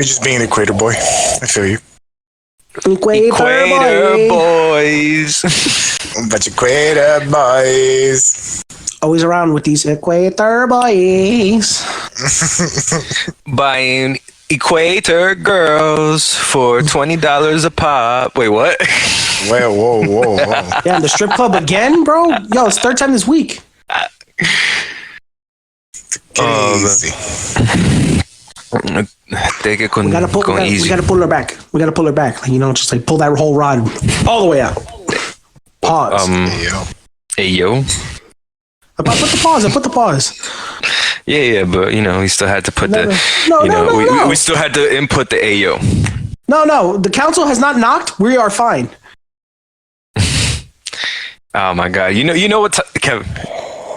You're just being an equator boy. I feel you. Equator boys. But equator boys. Always around with these equator boys. Buying equator girls for $20 a pop. Wait, what? Well, whoa. Yeah, the strip club again, bro? Yo, it's third time this week. Easy. Take it con, We gotta pull her back. We gotta pull her back. Like, you know, just like pull that whole rod all the way out. Pause. Hey, yo. I put the pause. Yeah, but you know, we still had to put No. we still had to input the ayo. No, the council has not knocked. We are fine. Oh my god! You know what, Kevin?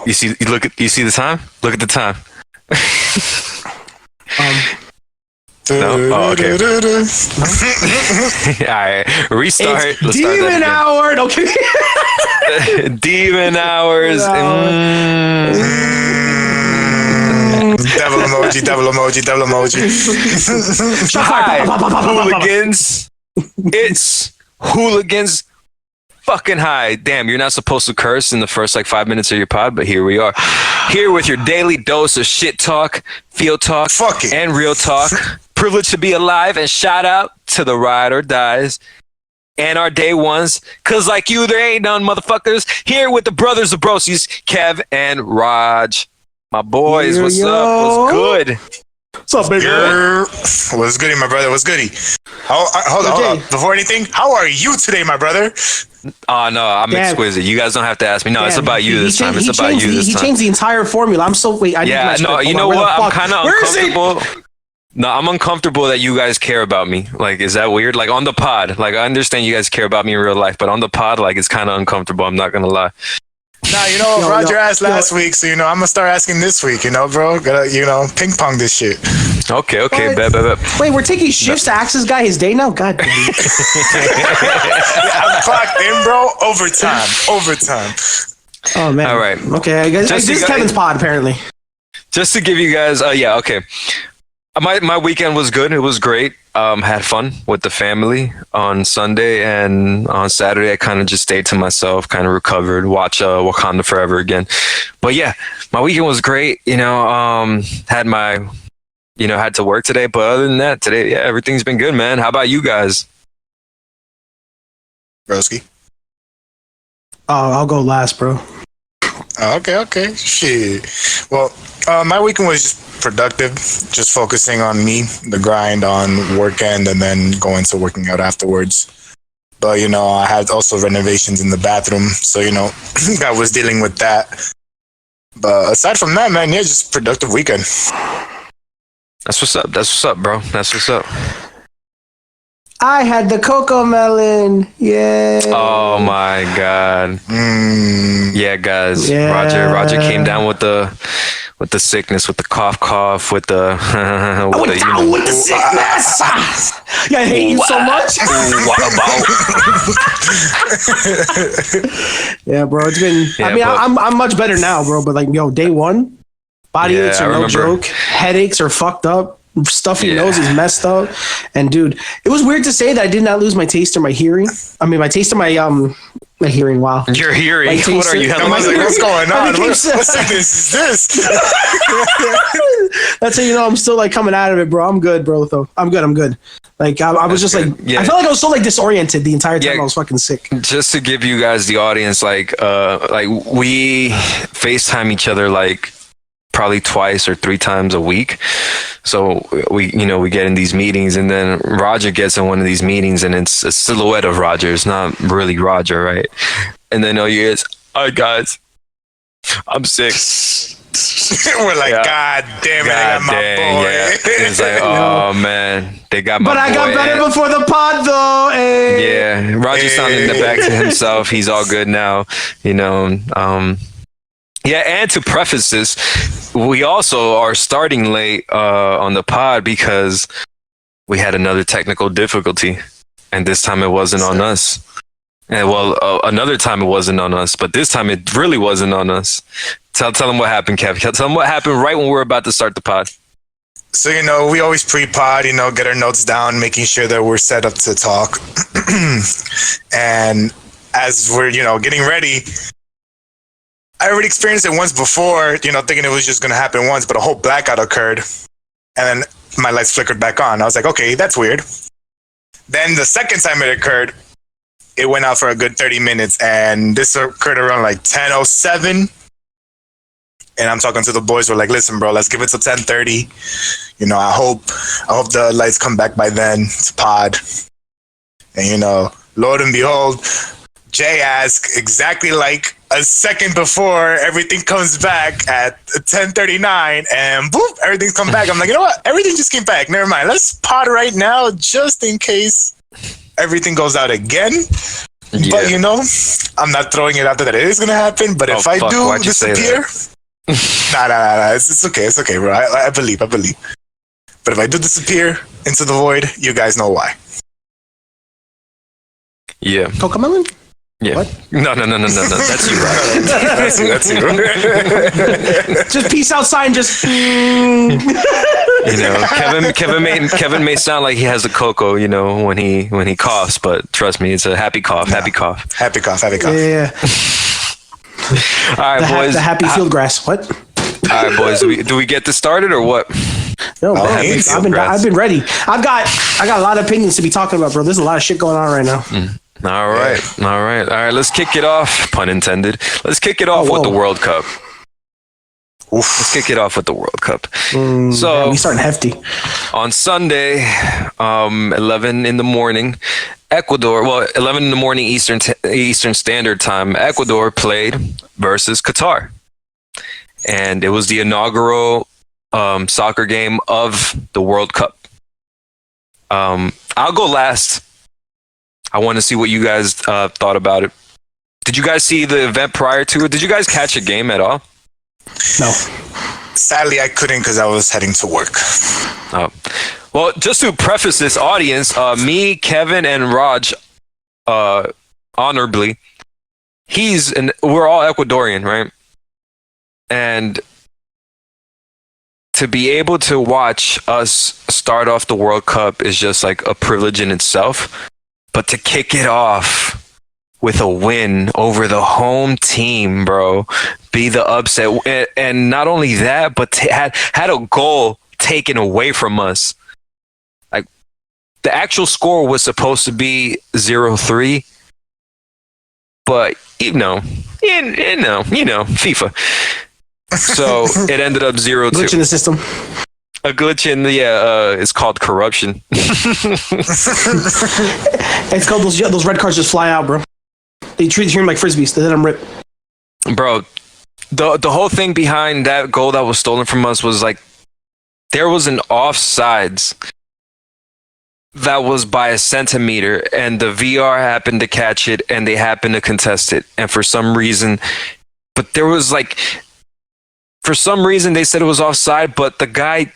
You see the time? Look at the time. No? Oh, okay. All right, restart. It's Let's demon hour. Okay. Demon hours. Devil emoji. Hi, hooligans. It's hooligans. Fucking high. Damn, you're not supposed to curse in the first 5 minutes of your pod, but here we are. Here with your daily dose of shit talk, field talk, and real talk. Privileged to be alive, and shout out to the ride or dies and our day ones, cause like you, there ain't none, motherfuckers. Here with the brothers of Brosies, Kev and Raj. My boys, what's up? What's good? What's up, baby? What's goody, my brother? What's goody? Hold on. Before anything, how are you today, my brother? Oh, no, I'm exquisite. You guys don't have to ask me. No, it's about you this time. It's about you this time. He changed the entire formula. I'm so... Wait, yeah, no, you know what? I'm kind of uncomfortable. No, I'm uncomfortable that you guys care about me. Like, is that weird? Like, on the pod. Like, I understand you guys care about me in real life, but on the pod, like, it's kind of uncomfortable. I'm not going to lie. Nah, you know, Roger asked last week, so, you know, I'm going to start asking this week, you know, bro? Gotta, you know, ping pong this shit. Okay, bet. Wait, we're taking shifts to ask this guy his day now? God damn it. I'm clocked in, bro. Overtime. Oh, man. All right. Okay, I guess this is Kevin's pod, apparently. Just to give you guys, okay. My weekend was good. It was great. Had fun with the family on Sunday, and on Saturday I kind of just stayed to myself, kind of recovered, watch Wakanda Forever again. But yeah, my weekend was great. You know, had to work today, but other than that, today, yeah, everything's been good, man. How about you guys? Broski? Oh, I'll go last, bro. Okay. Shit. Well, my weekend was just productive, just focusing on me, the grind on weekend, and then going to working out afterwards. But, you know, I had also renovations in the bathroom, so, you know, I was dealing with that. But aside from that, man, yeah, just productive weekend. That's what's up, bro. That's what's up. I had the cocoa melon. Yeah. Oh my god. Yeah, guys. Yeah. Roger came down with the sickness, with the cough, with the with the sickness. Yeah, I hate you so much. What about? Yeah, bro. It's been. Yeah, I mean, I'm much better now, bro. But like, yo, day one, body aches are no joke. Headaches are fucked up. Stuffy nose is messed up. And dude, it was weird to say that I did not lose my taste or my hearing. I mean, my taste or my hearing. Wow. Your hearing. What are you? What's going on? What sickness is this? That's how you know I'm still like coming out of it, bro. I'm good, bro. Though I'm good. Like I was just like, I felt like I was so like disoriented the entire time I was fucking sick. Just to give you guys, the audience, like we FaceTime each other like probably twice or 3 times a week. So we get in these meetings, and then Roger gets in one of these meetings, and it's a silhouette of Roger. It's not really Roger, right? And then all you hear is, "All right, guys, I'm sick." We're like, God damn it, I got my boy. Yeah. It's like, oh man, they got my boy. But I got better before the pod, though. Hey. Yeah, Roger sounded back to himself. He's all good now, you know. Yeah, and to preface this, we also are starting late on the pod because we had another technical difficulty, and this time it wasn't on us. And another time it wasn't on us, but this time it really wasn't on us. Tell them what happened, Kev. Tell them what happened right when we were about to start the pod. So, we always pre-pod, get our notes down, making sure that we're set up to talk. And as we're, getting ready, I already experienced it once before, thinking it was just going to happen once, but a whole blackout occurred. And then my lights flickered back on. I was like, okay, that's weird. Then the second time it occurred, it went out for a good 30 minutes. And this occurred around like 10:07. And I'm talking to the boys. We're like, listen, bro, let's give it till 10:30. I hope the lights come back by then to pod. And, Lord and behold, Jay asked exactly like a second before everything comes back at 10:39, and boop, everything's come back. I'm like, you know what? Everything just came back. Never mind. Let's pod right now just in case everything goes out again. Yeah. But, I'm not throwing it out there that it is going to happen. But if I do disappear... Nah. It's okay. It's okay, bro. I believe. But if I do disappear into the void, you guys know why. Yeah. Cocomelon? Yeah. What? No. That's you, right? That's you. Just peace out sign. Just. Kevin may sound like he has a cocoa, when he coughs, but trust me, it's a happy cough. No. Happy cough. Happy cough. Yeah. All right, boys. The happy field grass. What? All right, boys. Do we get this started or what? No, I've been ready. I got a lot of opinions to be talking about, bro. There's a lot of shit going on right now. All right. Let's kick it off. Pun intended. Let's kick it off with the World Cup. Let's kick it off with the World Cup. Man, we starting hefty. On Sunday, 11 in the morning, Ecuador. Well, 11 in the morning Eastern Standard Time. Ecuador played versus Qatar, and it was the inaugural soccer game of the World Cup. I'll go last. I want to see what you guys thought about it. Did you guys see the event prior to it? Did you guys catch a game at all? No. Sadly, I couldn't because I was heading to work. Oh. Well, just to preface this audience, me, Kevin, and Raj, honorably, we're all Ecuadorian, right? And to be able to watch us start off the World Cup is just like a privilege in itself. But to kick it off with a win over the home team, bro, be the upset, and not only that, but had a goal taken away from us. Like, the actual score was supposed to be 0-3, but FIFA. So it ended up 0-2. Glitch in the system. A glitch in it's called corruption. It's called those red cards just fly out, bro. They treat him like frisbees. They let them rip. Bro, the whole thing behind that goal that was stolen from us was like there was an offsides that was by a centimeter, and the VR happened to catch it, and they happened to contest it, and for some reason they said it was offside, but the guy,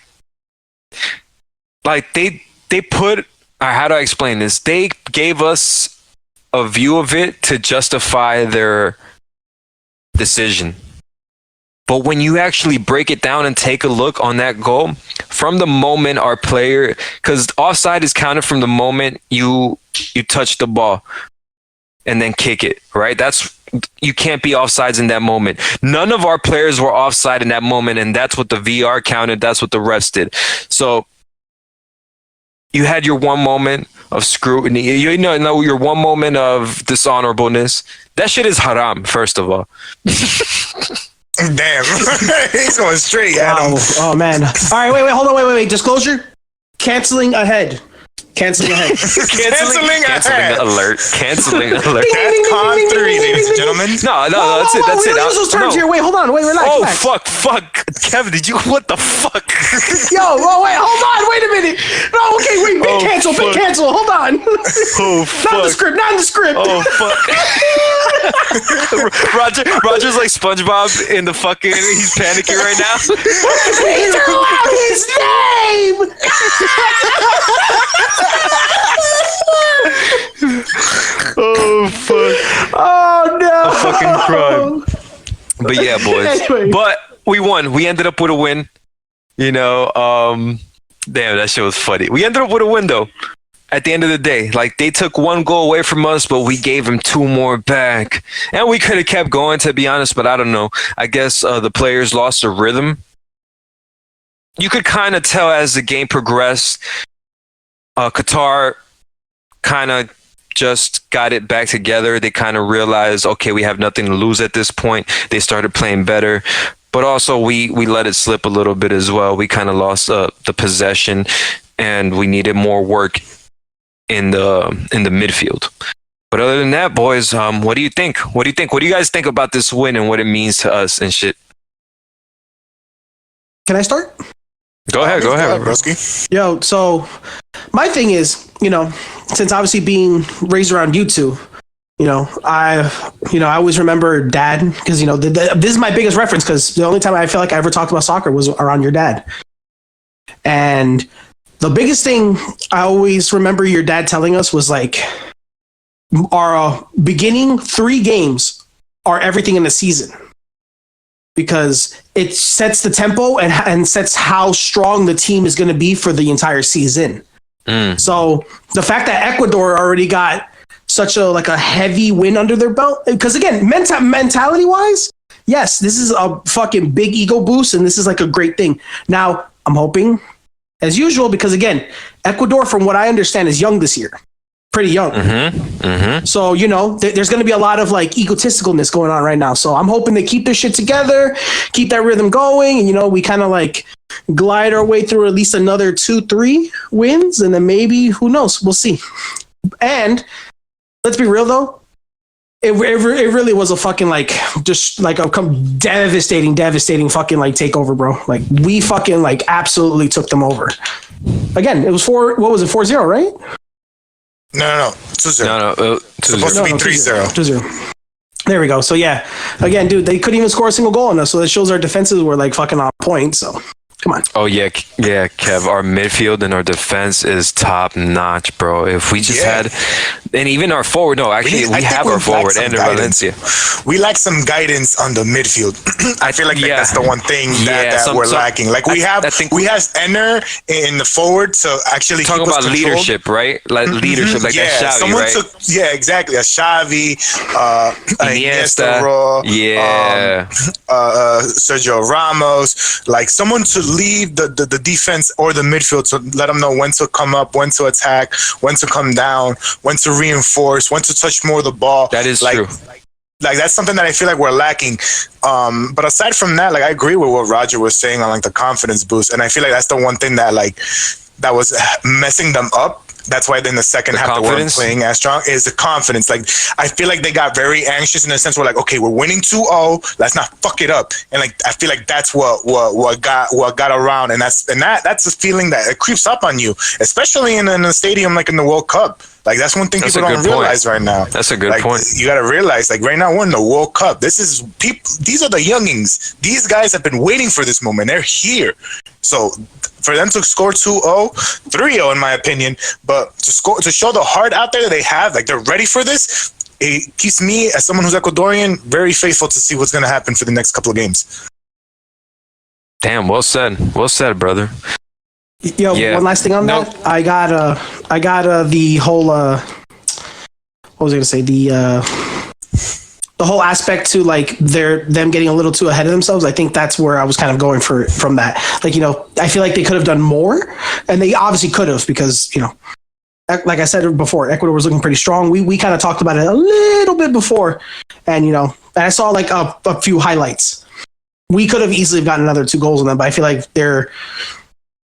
like, they put, how do I explain this? They gave us a view of it to justify their decision. But when you actually break it down and take a look on that goal, from the moment our player, because offside is counted from the moment you touch the ball and then kick it, right? You can't be offsides in that moment. None of our players were offside in that moment, and that's what the VR counted. That's what the refs did. So you had your one moment of scrutiny. Your one moment of dishonorableness. That shit is haram, first of all. Damn. He's going straight at him. Oh, man. All right, wait, hold on, wait. Disclosure. Canceling ahead. Canceling alert. Canceling alert. Con 3, ladies and gentlemen. No, that's it. Let's use those terms here. Wait, hold on. Wait, relax. Oh, relax. fuck. Kevin, what the fuck? Wait, hold on. Wait a minute. No, okay, wait. Big cancel. Hold on. Oh, fuck. Not the script. Oh, fuck. Roger's like SpongeBob in the fucking, he's panicking right now. He threw out his name. Oh, fuck. Oh, no. A fucking crime. But yeah, boys. Anyway. But we won. We ended up with a win. Damn, that shit was funny. We ended up with a win though. At the end of the day, like they took one goal away from us, but we gave them two more back, and we could have kept going, to be honest. But I don't know. I guess the players lost their rhythm. You could kind of tell as the game progressed. Qatar kind of just got it back together. They kind of realized, okay, we have nothing to lose at this point. They started playing better. But also, we let it slip a little bit as well. We kind of lost the possession, and we needed more work in the midfield. But other than that, boys, what do you think? What do you guys think about this win and what it means to us and shit? Can I start? Go ahead, broski. Yo, so my thing is, since obviously being raised around you two, I always remember Dad because this is my biggest reference because the only time I feel like I ever talked about soccer was around your dad. And the biggest thing I always remember your dad telling us was like, our beginning 3 games are everything in the season because it sets the tempo and sets how strong the team is going to be for the entire season. So the fact that Ecuador already got such a heavy win under their belt, because again, mentality wise, yes, this is a fucking big ego boost and this is like a great thing. Now I'm hoping, as usual, because again, Ecuador, from what I understand, is young this year. Pretty young. So, there's going to be a lot of like egotisticalness going on right now. So I'm hoping they keep their shit together, keep that rhythm going. And, we kind of like glide our way through at least another 2-3 wins. And then maybe, who knows? We'll see. And let's be real, though. It really was a fucking just like a devastating fucking like takeover, bro. Like we fucking like absolutely took them over. Again, it was 4-0, right? No. 2-0. No. 2-0. Supposed to be 3-0. 2-0. There we go. So yeah, again, dude, they couldn't even score a single goal on us. So that shows our defenses were like fucking on point. So come on. Oh yeah, Kev. Our midfield and our defense is top notch, bro. If we just had, and even our forward. No, actually, we have our forward and Valencia. We lack some guidance on the midfield. I feel like that's the one thing that we're lacking. Like we have Enner in the forward to actually talk about leadership, right? Like leadership, like that Xavi, someone right? Exactly. A Xavi, Iniesta, Sergio Ramos, like someone to lead the defense or the midfield to let them know when to come up, when to attack, when to come down, when to reinforce, when to touch more of the ball. That is true. Like that's something that I feel like we're lacking. But aside from that, like I agree with what Roger was saying on like the confidence boost, and I feel like that's the one thing that that was messing them up. That's why in the second half they weren't playing as strong, is the confidence. Like I feel like they got very anxious in the sense where like, okay, we're winning 2-0, let's not fuck it up. And like I feel like that's what got around, and that's a feeling that it creeps up on you, especially in a stadium like in the World Cup. Like that's one thing people don't realize right now. That's a good point. You got to realize, like right now we're in the World Cup. These are the youngings. These guys have been waiting for this moment. They're here. So for them to score 2-0, 3-0 in my opinion, but to show the heart out there that they have, like they're ready for this, it keeps me as someone who's Ecuadorian very faithful to see what's going to happen for the next couple of games. Damn, well said, brother. Yo, one last thing on that. I got the whole what was I gonna say? The whole aspect to like them getting a little too ahead of themselves. I think that's where I was kind of going from that. Like, I feel like they could have done more, and they obviously could have because, like I said before, Ecuador was looking pretty strong. We kind of talked about it a little bit before, and I saw like a few highlights. We could have easily gotten another 2 goals on them, but I feel like their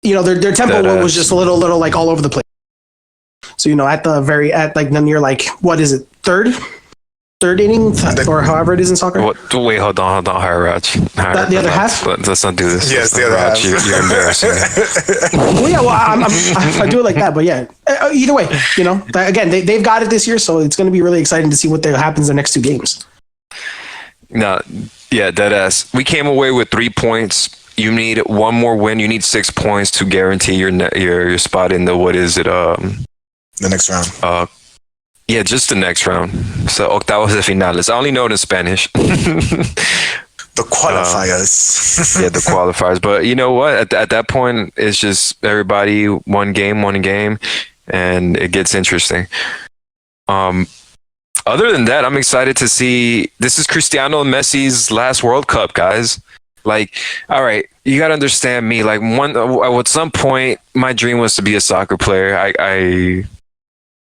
tempo was just a little like all over the place. So, then you're like, what is it? Third inning or however it is in soccer. Wait, hold on, Raj. The other half. Let's not do this. Yes, the other half. You're embarrassing me. Well, yeah, I do it like that, but yeah. Either way, again, they've got it this year, so it's going to be really exciting to see what happens in the next 2 games. No, yeah, deadass. We came away with 3 points. You need 1 more win. You need 6 points to guarantee your spot in the the next round. Yeah, just the next round. So octavos de finales. I only know it in Spanish. The qualifiers. Yeah, the qualifiers. But you know what? At that point, it's just everybody one game, and it gets interesting. Other than that, I'm excited to see. This is Cristiano and Messi's last World Cup, guys. Like, all right, you got to understand me. Like, at some point, my dream was to be a soccer player. I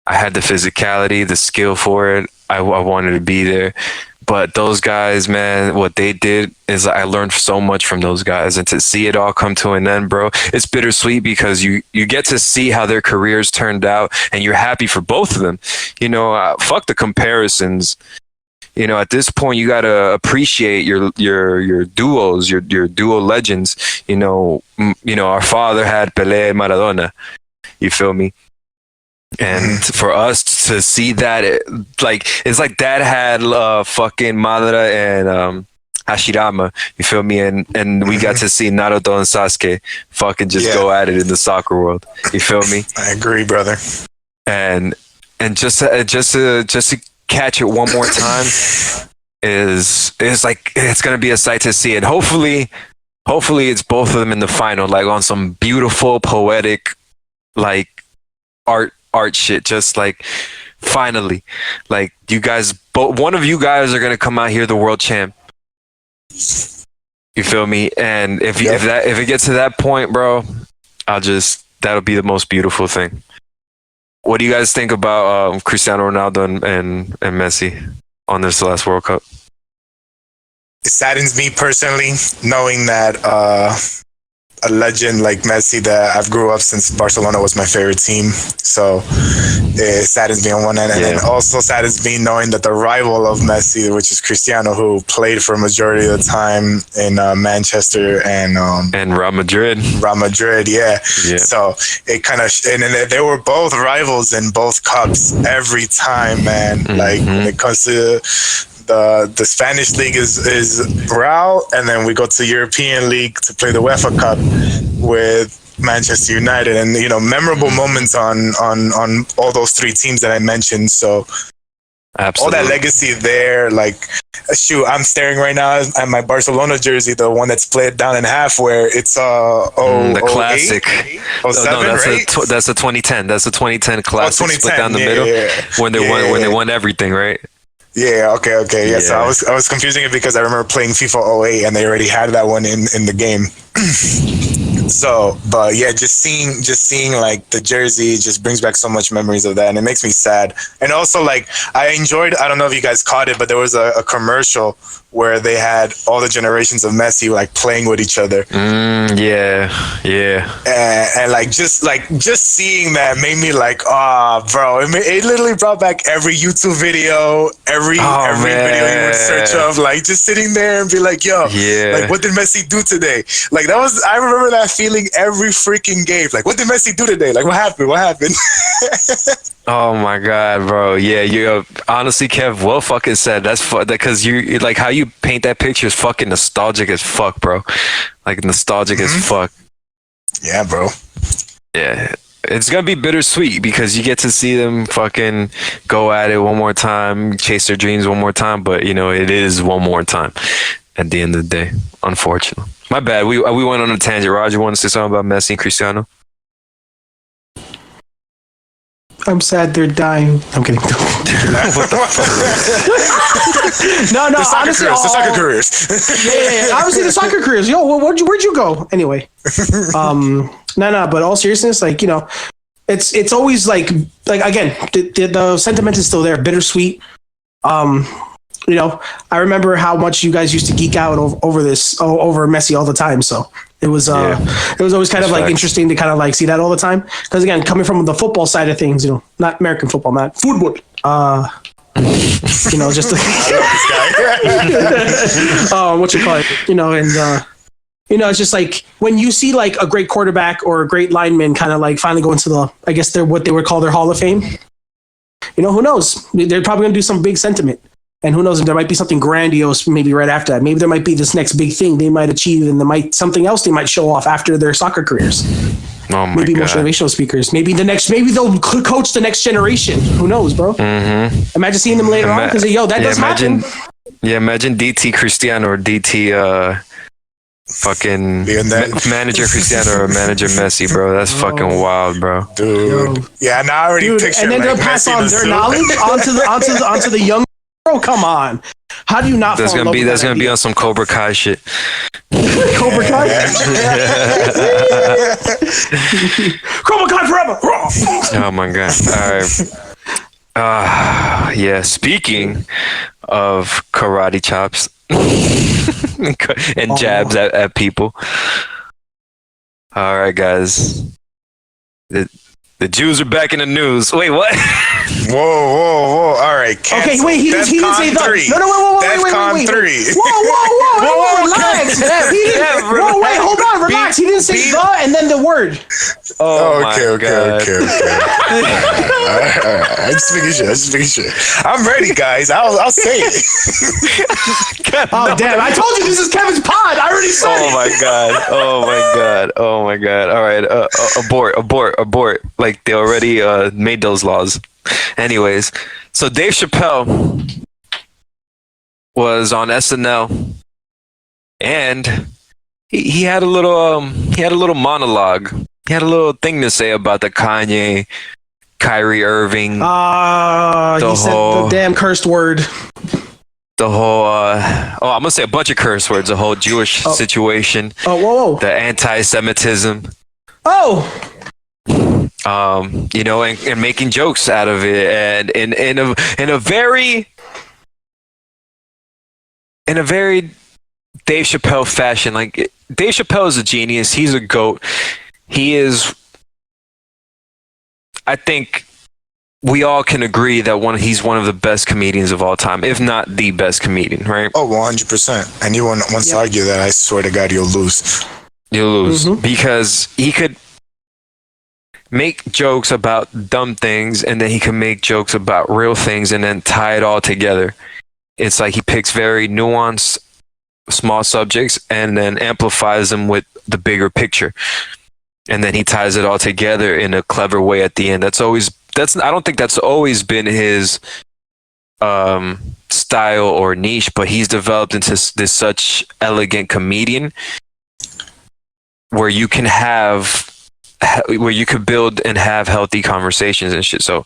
had the physicality, the skill for it. I wanted to be there. But those guys, man, what they did is I learned so much from those guys. And to see it all come to an end, bro, it's bittersweet because you get to see how their careers turned out and you're happy for both of them. You know, fuck the comparisons. You know, at this point, you got to appreciate your duos, your duo legends. You know, our father had Pelé and Maradona. You feel me? And for us to see that, it's like Dad had fucking Madara and Hashirama, you feel me? And we got to see Naruto and Sasuke fucking just go at it in the soccer world. You feel me? I agree, brother. And just to catch it one more time is like it's gonna be a sight to see it. Hopefully it's both of them in the final, like on some beautiful poetic like art shit, just like finally, like you guys, one of you guys are gonna come out here the world champ. You feel me? And if it gets to that point, bro, that'll be the most beautiful thing. What do you guys think about Cristiano Ronaldo and Messi on this last World Cup? It saddens me personally knowing that a legend like Messi that I've grew up since Barcelona was my favorite team. So it saddens me on one end. And then also saddens me knowing that the rival of Messi, which is Cristiano, who played for a majority of the time in Manchester and Real Madrid. Real Madrid, yeah. So it kind of, and then they were both rivals in both cups every time, man. Like when it comes to the Spanish league is Real, and then we go to European league to play the UEFA Cup with Manchester United, and you know, memorable moments on all those three teams that I mentioned. So absolutely, all that legacy there. Like, shoot, I'm staring right now at my Barcelona jersey, the one that's split down in half, where it's the classic. 07, that's a 2010. That's a 2010 classic, split down the middle when they won everything, right? Yeah, okay. Yeah, so I was confusing it because I remember playing FIFA 08 and they already had that one in the game. So, but yeah, just seeing like the jersey just brings back so much memories of that, and it makes me sad. And also, like, I enjoyed, I don't know if you guys caught it, but there was a commercial where they had all the generations of Messi like playing with each other. Yeah. And like just seeing that made me like, bro, it literally brought back every YouTube video, every video you would search of, like just sitting there and be like, yo, like what did Messi do today? Like I remember that feeling every freaking game. Like, what did Messi do today? Like, what happened? Oh my god, bro. Yeah, you honestly, Kev, well fucking said. That's because you like how you paint that picture is fucking nostalgic as fuck, bro. Like nostalgic as fuck. Yeah, bro. Yeah. It's gonna be bittersweet because you get to see them fucking go at it one more time, chase their dreams one more time, but you know, it is one more time at the end of the day, unfortunately. My bad. We went on a tangent. Roger, you want to say something about Messi and Cristiano? I'm sad they're dying. I'm kidding. What the fuck? No, the soccer careers. Yeah. Obviously, the soccer careers. Yo, where'd you go? Anyway. No. But all seriousness, like, you know, it's always like again, the sentiment is still there, bittersweet. You know, I remember how much you guys used to geek out over Messi all the time. So it was always kind of like interesting to kind of like see that all the time. Because again, coming from the football side of things, you know, not American football, not football. You know, just what you call it, you know, and you know, it's just like when you see like a great quarterback or a great lineman kind of like finally go into I guess they're what they would call their Hall of Fame. You know, who knows? They're probably gonna do some big sentiment. And who knows if there might be something grandiose maybe right after that. Maybe there might be this next big thing they might achieve, and something else they might show off after their soccer careers. Oh my maybe God. Motivational speakers. Maybe they'll coach the next generation. Who knows, bro? Mm-hmm. Imagine seeing them later on because that does happen. Yeah, imagine DT Cristiano or DT fucking manager Cristiano or manager Messi, bro. That's fucking wild, bro. Dude. Yo. Yeah, now I already picture and then they'll pass on their knowledge onto the young. Bro, come on. How do you not? That's gonna be on some Cobra Kai shit. Cobra Kai. Cobra Kai forever. Oh my god! All right. Yeah. Speaking of karate chops and jabs at people. All right, guys. The Jews are back in the news. Wait, what? Whoa. All right. Okay, wait, he didn't say the. No, wait. Whoa, relax. Wait, hold on, relax. He didn't say the and then the word. Okay. All right. I just making sure. I'm ready, guys. I'll say it. Oh, damn. I told you this is Kevin's pod. I already said it. Oh my god. All right. Abort. Like they already made those laws. Anyways, so Dave Chappelle was on SNL, and he had a little monologue. He had a little thing to say about the Kanye, Kyrie Irving. He said the damn cursed word. The whole I'm gonna say a bunch of curse words. The whole Jewish situation. Whoa. The anti-Semitism. And making jokes out of it, and in a very Dave Chappelle fashion. Like, Dave Chappelle is a genius. He's a GOAT. He is. I think we all can agree that he's one of the best comedians of all time, if not the best comedian, right? Oh, 100%. Anyone wants to argue that, I swear to God, you'll lose. You'll lose because he could make jokes about dumb things, and then he can make jokes about real things, and then tie it all together. It's like he picks very nuanced, small subjects, and then amplifies them with the bigger picture, and then he ties it all together in a clever way at the end. I don't think that's always been his style or niche, but he's developed into this such elegant comedian where you can build and have healthy conversations and shit. So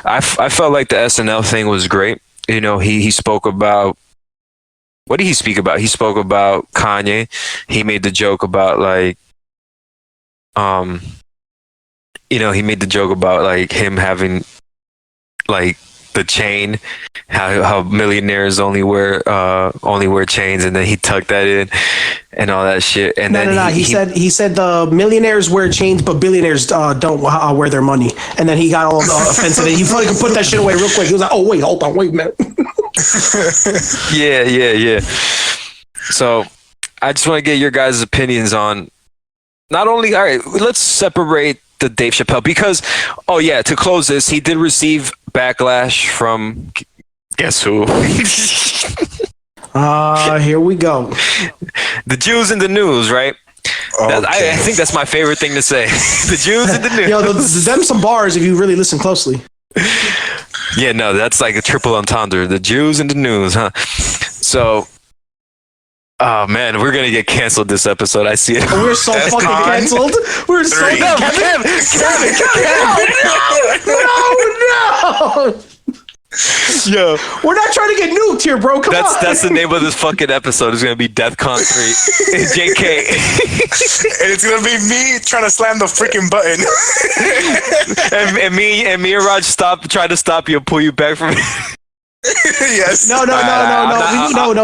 I felt like the SNL thing was great. You know, he spoke about, what did he speak about? He spoke about Kanye. He made the joke about he made the joke about like him having like the chain, how millionaires only wear chains, and then he tucked that in and all that shit. And he said the millionaires wear chains, but billionaires don't wear their money. And then he got all offensive. He probably could put that shit away real quick. He was like, "Oh wait, hold on, wait a minute." Yeah. So I just want to get your guys' opinions on not only. All right, let's separate the Dave Chappelle, because to close this, he did receive backlash from guess who? Here we go. The Jews in the news, right? Okay. I think that's my favorite thing to say. The Jews in the news. Yo, them some bars if you really listen closely. Yeah, no, that's like a triple entendre. The Jews in the news, huh? So, oh man, we're gonna get canceled this episode. I see it. We're so fucking canceled. We're so Kevin. No. Yo, we're not trying to get nuked here, bro. Come on. That's the name of this fucking episode. It's gonna be DEFCON 3. JK. And it's gonna be me trying to slam the freaking button. and me and Raj trying to stop you and pull you back from it. Yes. No,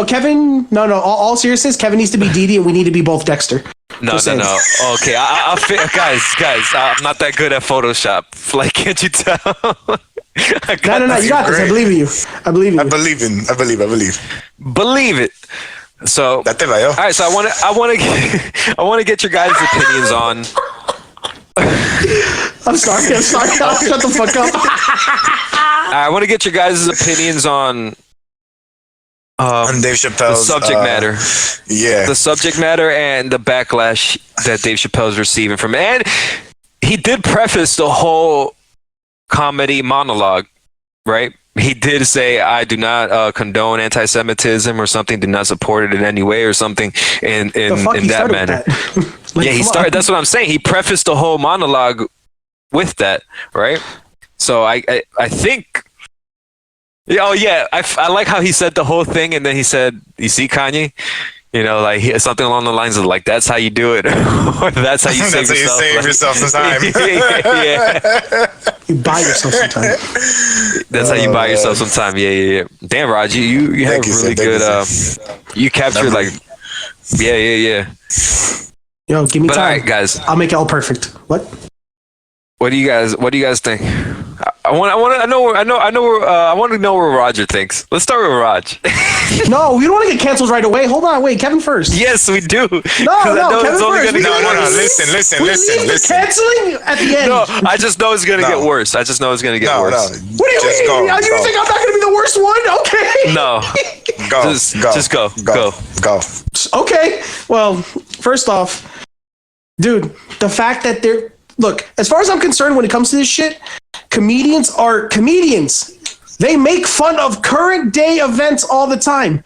Kevin. No. All seriousness, Kevin needs to be Didi, and we need to be both Dexter. No. Okay, I'll guys. I'm not that good at Photoshop. Like, can't you tell? No. You got this. I believe in you. I believe. Believe it. So, all right. So I want to get your guys' opinions on. I'm sorry. I'll shut the fuck up. I want to get your guys' opinions on Dave Chappelle's the subject matter. Yeah. The subject matter and the backlash that Dave Chappelle's receiving from it. And he did preface the whole comedy monologue, right? he did say, "I do not condone anti-Semitism or something. Do not support it in any way or something." In that manner. Like, yeah, he started. That's what I'm saying. He prefaced the whole monologue with that, right? So I think. Oh yeah, I like how he said the whole thing, and then he said, "You see, Kanye." You know, like something along the lines of like, "That's how you do it," or "That's how you save yourself." Save yourself some time. Yeah. You buy yourself some time. That's how you buy yourself some time. Yeah. Damn, Raj, you have really good. You captured like, yeah. Yo, give me But time. all right, guys. I'll make it all perfect. What? What do you guys think? I want to know where Roger thinks. Let's start with Raj. No, we don't want to get canceled right away. Hold on, wait, Kevin first. Yes, we do. No, Kevin first. Listen. Canceling at the end. No, I just know it's gonna get worse. I just know it's gonna get worse. What do you mean? You think I'm not gonna be the worst one? Okay. No. Just go. Okay. Well, first off, dude, the fact that they're look, as far as I'm concerned, when it comes to this shit, comedians are comedians. They make fun of current day events all the time.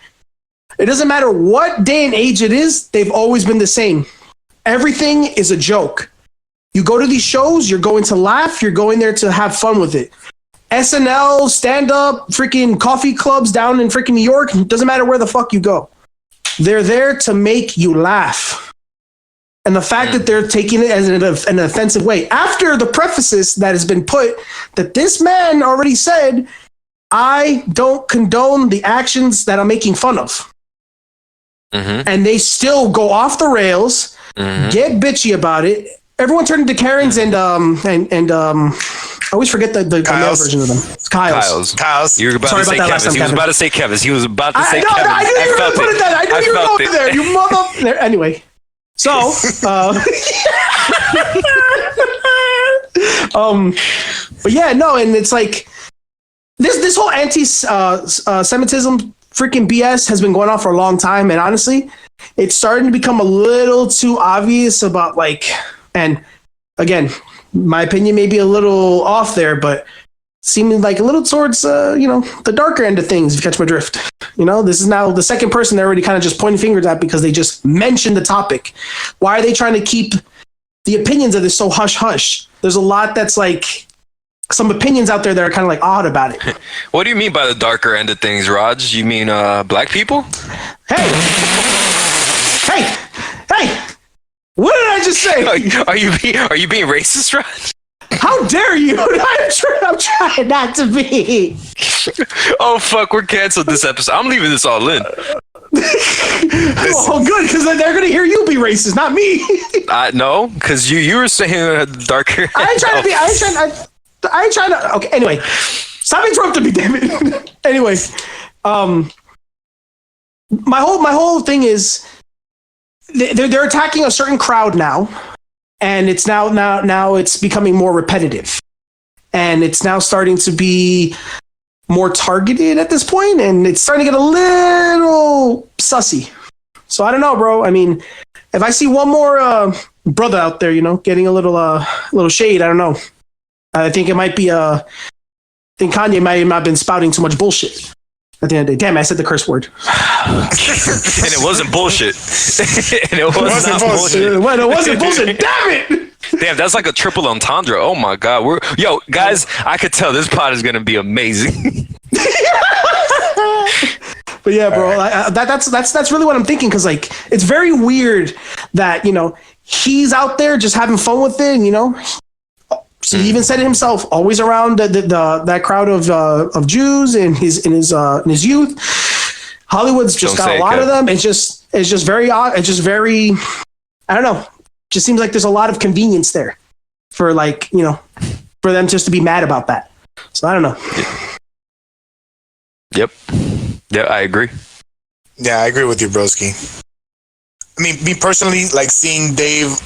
It doesn't matter what day and age it is, they've always been the same. Everything is a joke. You go to these shows, you're going to laugh, you're going there to have fun with it. SNL, stand-up, freaking coffee clubs down in freaking New York, doesn't matter where the fuck you go. They're there to make you laugh. And the fact that they're taking it as an offensive way, after the prefaces that has been put, that this man already said, I don't condone the actions that I'm making fun of. Mm-hmm. And they still go off the rails, get bitchy about it. Everyone turned into Karens and I always forget the male version of them. It's Kyle's. You were about to say Kevin's. He was about to say Kevin's. He was about to say Kevin's. I knew you were going to put it there. I knew you were going there. You mother. There. Anyway. So, but yeah, no, and it's like this whole anti-Semitism freaking BS has been going on for a long time, and honestly, it's starting to become a little too obvious about like, and again, my opinion may be a little off there, but seeming like a little towards the darker end of things, if you catch my drift. This is now the second person they're already kind of just pointing fingers at because they just mentioned the topic. Why are they trying to keep the opinions of this so hush hush? There's a lot that's like some opinions out there that are kind of like odd about it. What do you mean by the darker end of things, Raj? You mean black people? Hey, what did I just say? Are you being racist, Raj? How dare you? I'm trying not to be. Oh, fuck, we're canceled this episode. I'm leaving this all in. Oh, good, because they're going to hear you be racist, not me. No, because you were saying darker. I ain't trying to. Okay, anyway. Stop interrupting me, damn it. Anyway. My whole thing is they're attacking a certain crowd now. And it's now it's becoming more repetitive, and it's now starting to be more targeted at this point, and it's starting to get a little sussy. So I don't know, bro. I mean, if I see one more brother out there, getting a little shade, I don't know. I think it might be I think Kanye might have been spouting too much bullshit. At the end of the day, damn, I said the curse word. And it wasn't bullshit. And it wasn't bullshit. Well, it wasn't bullshit. Damn it! Damn, that's like a triple entendre. Oh my god, guys. I could tell this pod is gonna be amazing. But yeah, bro, that's really what I'm thinking, because like it's very weird that he's out there just having fun with it, and so he even said it himself, always around that crowd of Jews in his youth. Hollywood's just got a lot of them. It's just very odd. It's just very, I don't know. Just seems like there's a lot of convenience there for for them just to be mad about that. So I don't know. Yep. Yeah, I agree. Yeah, I agree with you, broski. I mean, me personally, like seeing Dave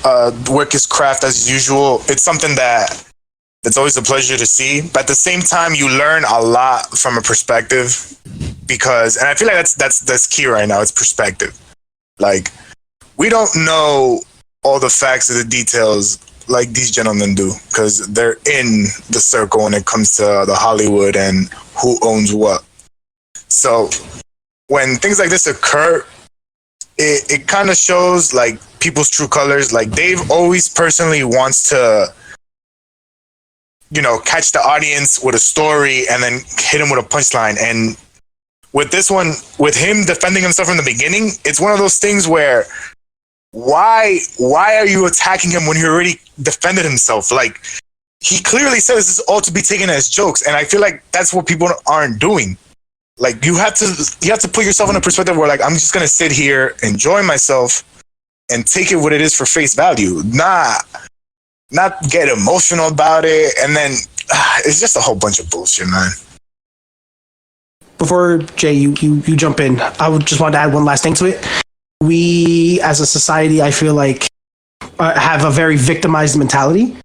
work his craft as usual, it's something that's always a pleasure to see. But at the same time, you learn a lot from a perspective and I feel like that's key right now. It's perspective. Like, we don't know all the facts or the details like these gentlemen do, because they're in the circle when it comes to the Hollywood and who owns what. So when things like this occur, it kind of shows like people's true colors. Like Dave always personally wants to, catch the audience with a story and then hit him with a punchline. And with this one, with him defending himself from the beginning, it's one of those things where why are you attacking him when he already defended himself? Like, he clearly says this is all to be taken as jokes, and I feel like that's what people aren't doing. Like, you have to put yourself in a perspective where, like, I'm just gonna sit here, enjoy myself, and take it what it is for face value. Not get emotional about it, and then it's just a whole bunch of bullshit, man. Before Jay, you jump in, I would just want to add one last thing to it. We, as a society, I feel like have a very victimized mentality.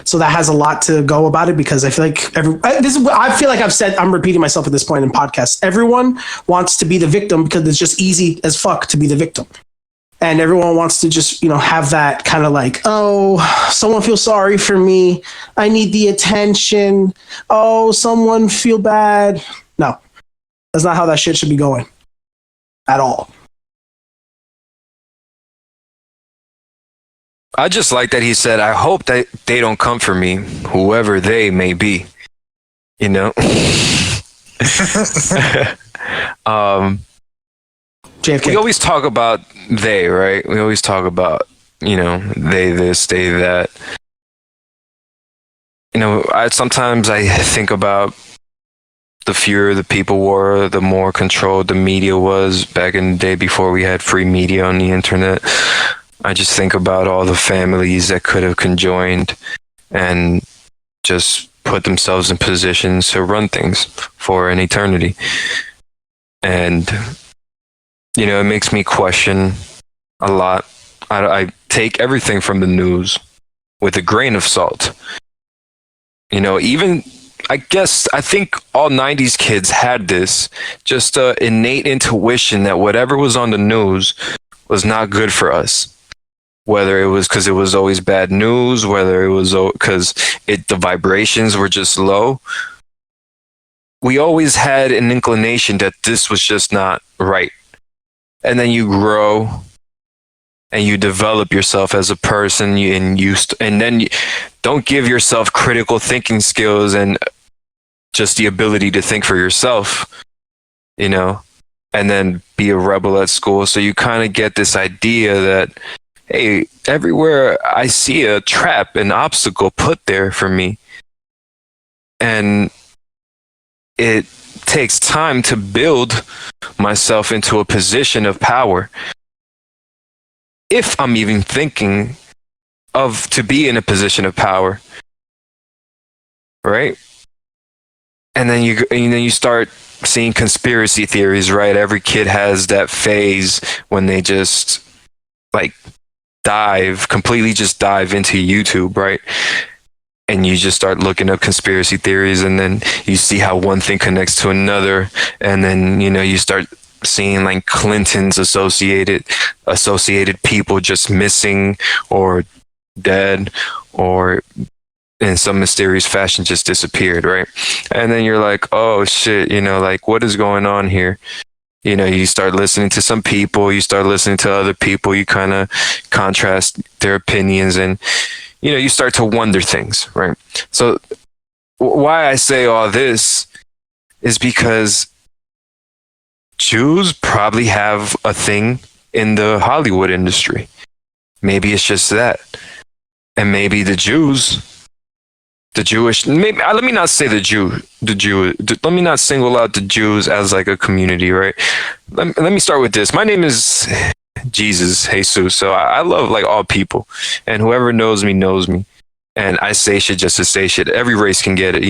So that has a lot to go about it, because I feel like I'm repeating myself at this point in podcasts. Everyone wants to be the victim because it's just easy as fuck to be the victim. And everyone wants to just, have that kind of like, oh, someone feel sorry for me. I need the attention. Oh, someone feel bad. No, that's not how that shit should be going at all. I just like that he said, I hope that they don't come for me, whoever they may be. JFK. We always talk about they, right? We always talk about, they this, they that. Sometimes I think about the fewer the people were, the more controlled the media was back in the day before we had free media on the internet. I just think about all the families that could have conjoined and just put themselves in positions to run things for an eternity. And, it makes me question a lot. I take everything from the news with a grain of salt. I think all 90s kids had this, just an innate intuition that whatever was on the news was not good for us. Whether it was because it was always bad news, whether it was because the vibrations were just low. We always had an inclination that this was just not right. And then you grow and you develop yourself as a person, and then you don't give yourself critical thinking skills and just the ability to think for yourself, and then be a rebel at school. So you kind of get this idea that, hey, everywhere I see a trap, an obstacle put there for me. And it takes time to build myself into a position of power. If I'm even thinking to be in a position of power, right? And then you start seeing conspiracy theories, right? Every kid has that phase when they just completely dive into YouTube, right? And you just start looking up conspiracy theories, and then you see how one thing connects to another, and then you start seeing like Clinton's associated people just missing or dead, or in some mysterious fashion just disappeared, right? And then you're like, oh shit, what is going on here? You start listening to some people, you start listening to other people, you kind of contrast their opinions, and you start to wonder things, right? So why I say all this is because Jews probably have a thing in the Hollywood industry. Maybe it's just that. And maybe let me not say let me not single out the Jews as like a community, right? Let me start with this. My name is Jesus. So I love like all people, and whoever knows me. And I say shit just to say shit. Every race can get it,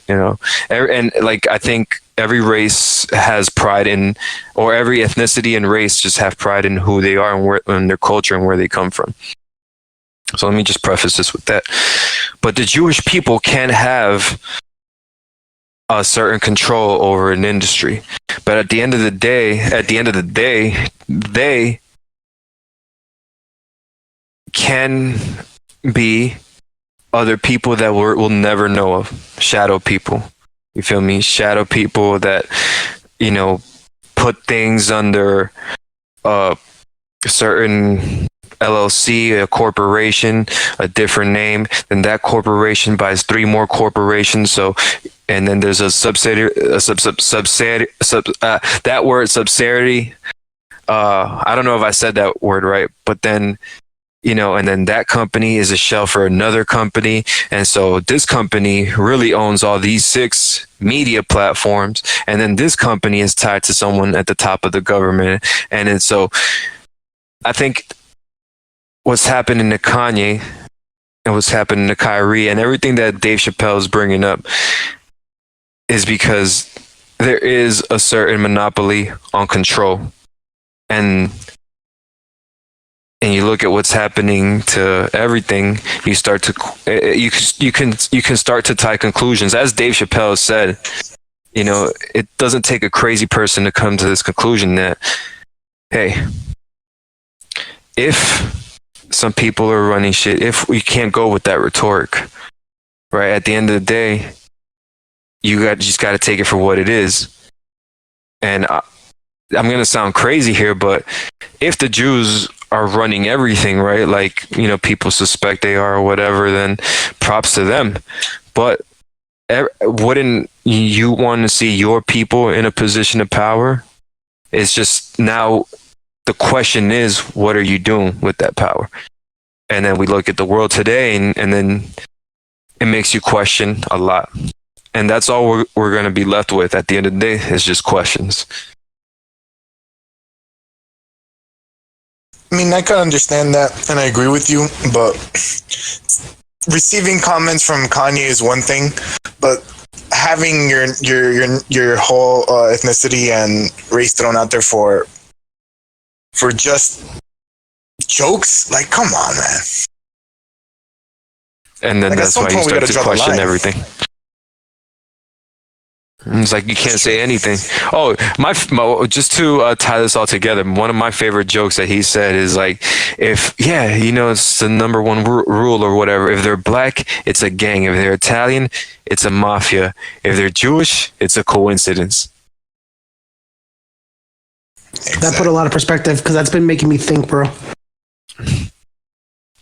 and like, I think every race has pride in, or every ethnicity and race just have pride in who they are and their culture and where they come from. So let me just preface this with that. But the Jewish people can have a certain control over an industry. But at the end of the day, they can be other people that we'll never know of, shadow people, You feel me? Shadow people that, you know, put things under a certain LLC, a corporation, a different name. Then that corporation buys 3 more corporations. So, and then there's a subsidiary, that word subsidiary. I don't know if I said that word right, but then, you know, and then that company is a shell for another company. And so this company really owns all these 6 media platforms. And then this company is tied to someone at the top of the government. And then so I think what's happening to Kanye and what's happening to Kyrie and everything that Dave Chappelle is bringing up is because there is a certain monopoly on control. And you look at what's happening to everything, you start to you can start to tie conclusions. As Dave Chappelle said, you know, it doesn't take a crazy person to come to this conclusion that, hey, if some people are running shit, if we can't go with that rhetoric, right? At the end of the day, just got to take it for what it is. And I'm going to sound crazy here, but if the Jews are running everything, right, like, you know, people suspect they are or whatever, then props to them. But wouldn't you want to see your people in a position of power? It's just now the question is, what are you doing with that power? And then we look at the world today, and then it makes you question a lot. And that's all we're going to be left with at the end of the day is just questions. I mean, I can understand that, and I agree with you, but receiving comments from Kanye is one thing, but having your whole ethnicity and race thrown out there for just jokes, like, come on, man. And then like, that's why you start to question everything. It's like you can't say anything. Oh, my just to tie this all together, one of my favorite jokes that he said is like, if, yeah, you know, it's the number one rule or whatever. If they're black, it's a gang. If they're Italian, it's a mafia. If they're Jewish, it's a coincidence. Exactly. That put a lot of perspective because that's been making me think, bro.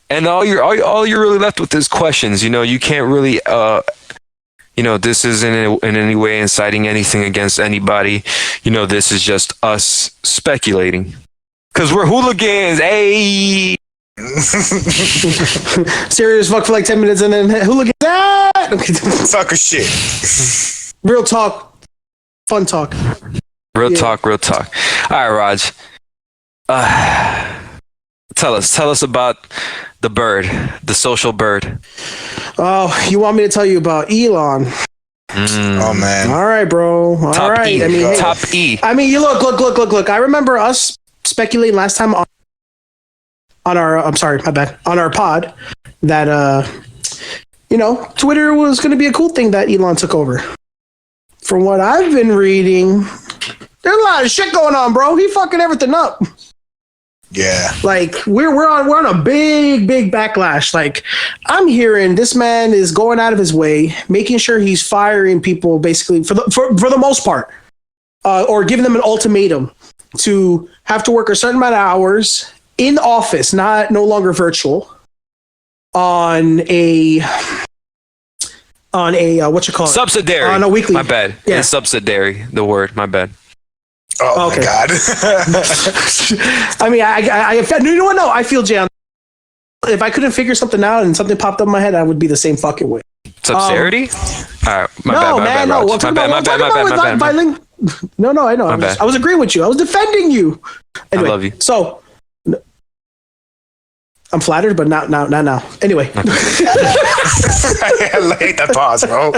And all you're really left with is questions. You know, you can't really you know, this isn't in any way inciting anything against anybody. You know, this is just us speculating. Because we're hooligans, hey! Serious fuck for like 10 minutes and then hooligans, Fuck a shit. Real talk. Fun talk. Real talk. All right, Raj. Tell us about the bird, the social bird. Oh, you want me to tell you about Elon? Oh man! All right, bro. All right. E. I mean, top E. I mean, you look. I remember us speculating last time on our. I'm sorry, my bad. On our pod, that you know, Twitter was going to be a cool thing that Elon took over. From what I've been reading, there's a lot of shit going on, bro. He fucking everything up. Yeah. Like we're on a big backlash. Like I'm hearing this man is going out of his way, making sure he's firing people basically for the most part, or giving them an ultimatum to have to work a certain amount of hours in office, no longer virtual, on a what you call it? Subsidiary. On a weekly. My bad. Yeah. It's subsidiary. The word. My bad. Oh okay. My God. I mean, I you know what? No, I feel Jay. If I couldn't figure something out and something popped up in my head, I would be the same fucking way. Subsidiarity? All right. My bad. No, my bad. No, I know. I was agreeing with you. I was defending you. Anyway, I love you. So, I'm flattered, but not now. Anyway. I hate that pause, bro.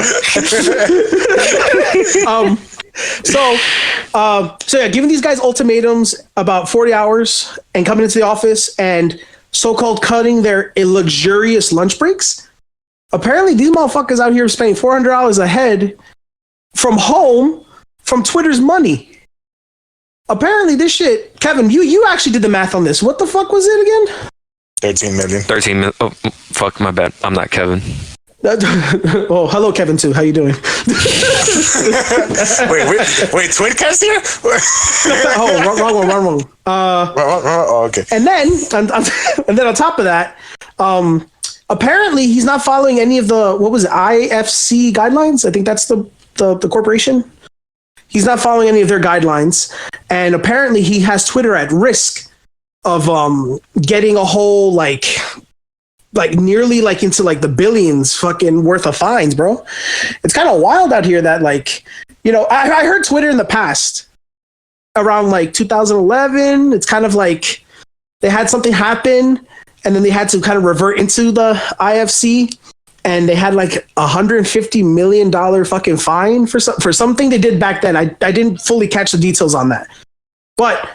So yeah, giving these guys ultimatums about 40 hours and coming into the office and so-called cutting their luxurious lunch breaks. Apparently, these motherfuckers out here spending $400 a head from home from Twitter's money. Apparently, this shit, Kevin, you actually did the math on this. What the fuck was it again? 13 million. 13 million. Oh, fuck, my bad. I'm not Kevin. Oh, hello, Kevin. Too. How you doing? wait, Twincast here? Oh, wrong one. Oh, okay. And then on top of that, apparently he's not following any of the IFC guidelines. I think that's the corporation. He's not following any of their guidelines, and apparently he has Twitter at risk of getting a whole like nearly like into like the billions fucking worth of fines, bro. It's kind of wild out here that like, you know, I heard Twitter in the past around like 2011. It's kind of like they had something happen and then they had to kind of revert into the IFC, and they had like $150 million fucking fine for something they did back then. I didn't fully catch the details on that, but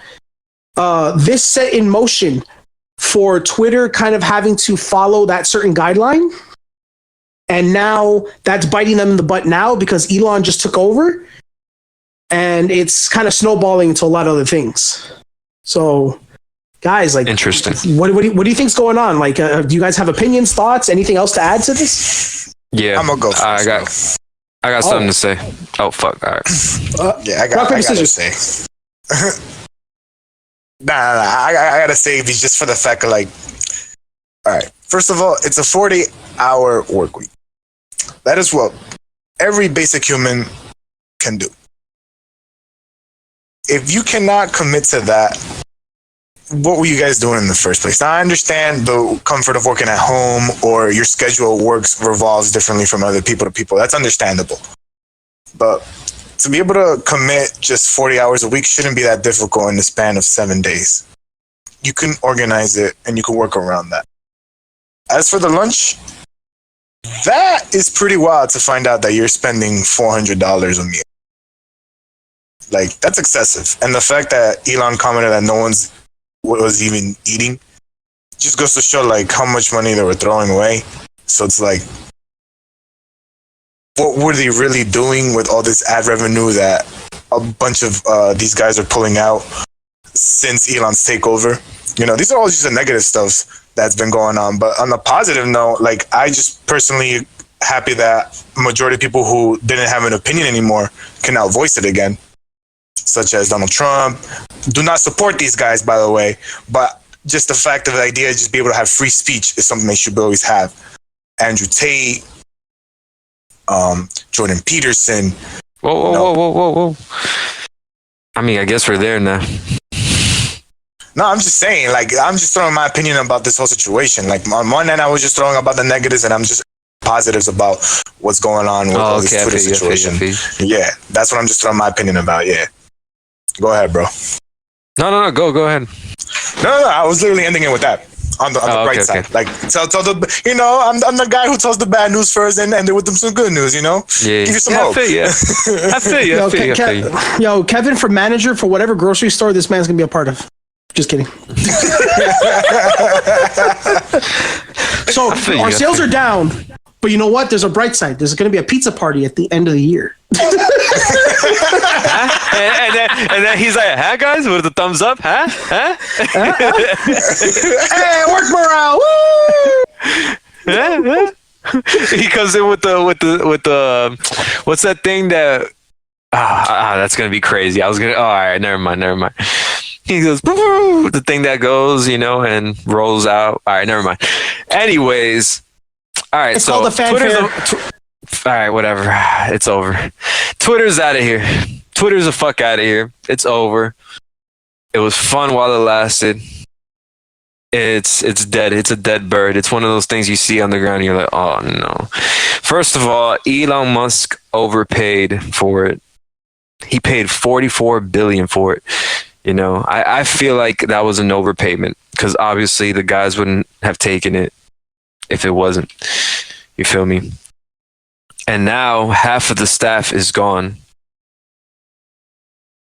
this set in motion for Twitter kind of having to follow that certain guideline. And now that's biting them in the butt now because Elon just took over, and it's kind of snowballing into a lot of other things. So guys, like, interesting. What do you think's going on? Like, do you guys have opinions, thoughts, anything else to add to this? Yeah, I'm gonna go first. I got something to say. Oh fuck! All right. I gotta say. Nah, I gotta say these just for the fact of like, all right. First of all, it's a 40-hour work week. That is what every basic human can do. If you cannot commit to that, what were you guys doing in the first place? Now, I understand the comfort of working at home or your schedule revolves differently from other people to people. That's understandable. But to be able to commit just 40 hours a week shouldn't be that difficult in the span of 7 days. You can organize it and you can work around that. As for the lunch, that is pretty wild to find out that you're spending $400 a meal. Like, that's excessive. And the fact that Elon commented that no one's was even eating just goes to show like how much money they were throwing away. So it's like, what were they really doing with all this ad revenue that a bunch of these guys are pulling out since Elon's takeover? You know, these are all just the negative stuff that's been going on. But on the positive note, like, I just personally happy that majority of people who didn't have an opinion anymore can now voice it again, such as Donald Trump. Do not support these guys, by the way, but just the fact of the idea of just be able to have free speech is something they should always have. Andrew Tate, Jordan Peterson. Whoa. I mean, I guess we're there now. No, I'm just saying, like, I'm just throwing my opinion about this whole situation. Like, on one end, I was just throwing about the negatives, and I'm just positives about what's going on with all this Twitter situation. Yeah, that's what I'm just throwing my opinion about, yeah. Go ahead, bro. No, go ahead. No, I was literally ending it with that. On the bright side. Okay. Like, tell the, you know, I'm the guy who tells the bad news first and end it with them some good news, you know? Yeah. Give you some hope. I feel you. Yo, Kevin, for manager for whatever grocery store this man's going to be a part of. Just kidding. So, our sales are down. But you know what? There's a bright side. There's going to be a pizza party at the end of the year. and then he's like, "Huh, guys? With the thumbs up? Huh? Hey, work morale! Woo! He comes in with the what's that thing that? That's gonna be crazy. All right, never mind. He goes, the thing that goes, you know, and rolls out. All right, never mind. Anyways. All right, it's so called the fanfare. All right, whatever. It's over. Twitter's out of here. Twitter's the fuck out of here. It's over. It was fun while it lasted. It's dead. It's a dead bird. It's one of those things you see on the ground and you're like, oh no. First of all, Elon Musk overpaid for it. He paid $44 billion for it. You know, I feel like that was an overpayment because obviously the guys wouldn't have taken it if it wasn't. You feel me? And now half of the staff is gone.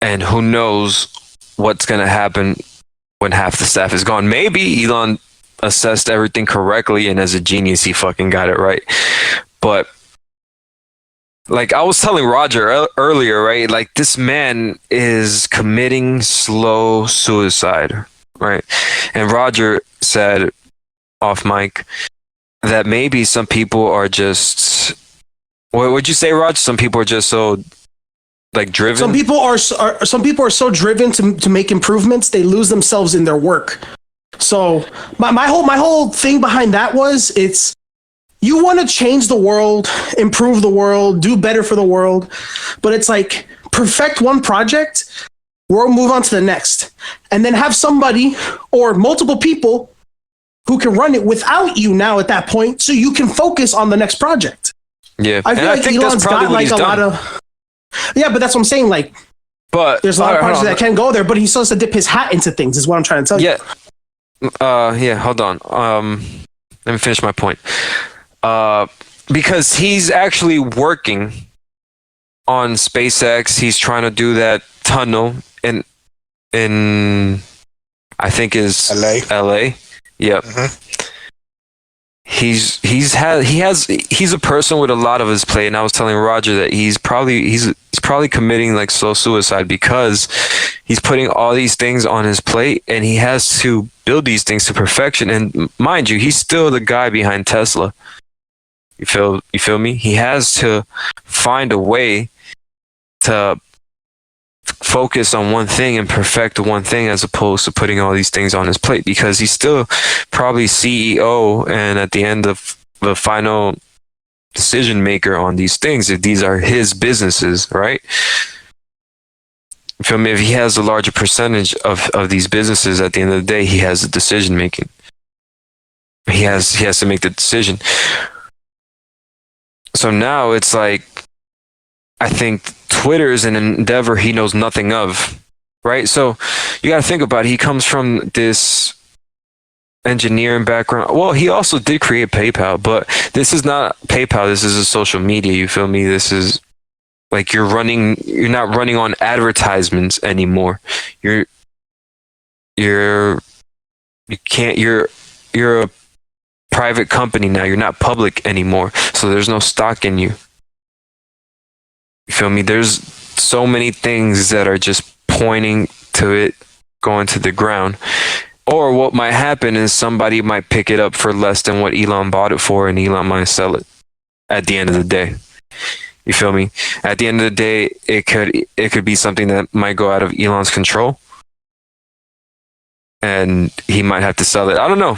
And who knows what's going to happen when half the staff is gone. Maybe Elon assessed everything correctly and as a genius, he fucking got it right. But like I was telling Roger earlier, right? Like this man is committing slow suicide, right? And Roger said off mic, that maybe some people are just, what would you say, Raj? Some people are just so like driven. Some people are so driven to make improvements, they lose themselves in their work. So my whole thing behind that was, it's, you want to change the world, improve the world, do better for the world, but it's like, perfect one project, we'll move on to the next, and then have somebody or multiple people who can run it without you now at that point, so you can focus on the next project. Yeah, I feel like Elon's got like a lot of. Yeah, but that's what I'm saying. Like, but there's a lot of projects that can go there, but he still has to dip his hat into things. Is what I'm trying to tell you. Yeah. Hold on. Let me finish my point. Because he's actually working on SpaceX. He's trying to do that tunnel in I think is LA. Yep. Mm-hmm. He's a person with a lot of his plate, and I was telling Roger that he's probably committing like slow suicide, because he's putting all these things on his plate, and he has to build these things to perfection. And mind you, he's still the guy behind Tesla. You feel me? He has to find a way to focus on one thing and perfect the one thing, as opposed to putting all these things on his plate, because he's still probably CEO, and at the end of the final decision maker on these things, if these are his businesses, right? You feel me? If he has a larger percentage of these businesses, at the end of the day, he has the decision making. He has to make the decision. So now it's like, I think Twitter is an endeavor he knows nothing of, right? So you got to think about it. He comes from this engineering background. Well, he also did create PayPal, but this is not PayPal. This is a social media. You feel me? This is like you're not running on advertisements anymore. You're a private company now. You're not public anymore. So there's no stock in you. You feel me? There's so many things that are just pointing to it going to the ground. Or what might happen is somebody might pick it up for less than what Elon bought it for, and Elon might sell it at the end of the day. You feel me? At the end of the day, it could be something that might go out of Elon's control, and he might have to sell it. I don't know.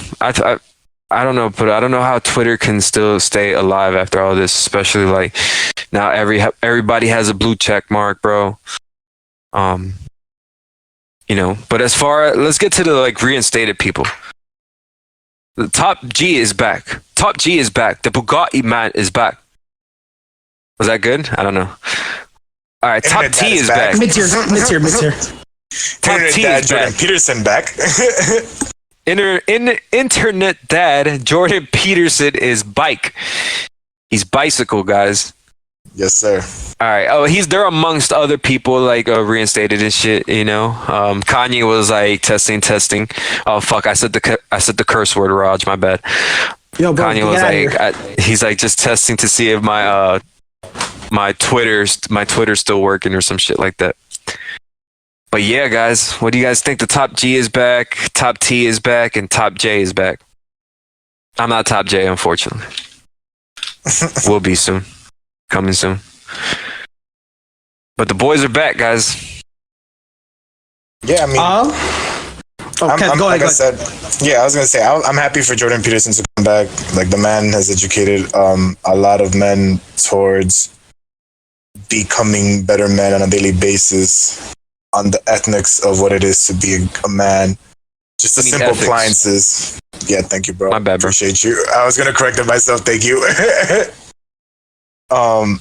I don't know, but I don't know how Twitter can still stay alive after all this, especially like now everybody has a blue check mark, bro. But let's get to the like reinstated people. The Top G is back. Top G is back. The Bugatti man is back. Was that good? I don't know. All right, Top T is back. Mid-tier. Top T is Jordan back. Peterson back. Internet dad Jordan Peterson is bike. He's bicycle, guys. Yes, sir. All right. Oh, they're amongst other people like reinstated and shit. Kanye was like testing. Oh fuck! I said the curse word, Raj. My bad. Yo, bro, Kanye was like, he's like just testing to see if my Twitter's still working or some shit like that. But yeah, guys, what do you guys think? The Top G is back, Top T is back, and Top J is back. I'm not Top J, unfortunately. Will be soon. Coming soon. But the boys are back, guys. Yeah, I mean... go ahead. I said, yeah, I was going to say, I'm happy for Jordan Peterson to come back. Like, the man has educated a lot of men towards becoming better men on a daily basis, on the ethics of what it is to be a man. Just the simple ethics. appliances. Yeah, thank you, bro. My bad, bro. Appreciate you. I was going to correct it myself. Thank you. Damn,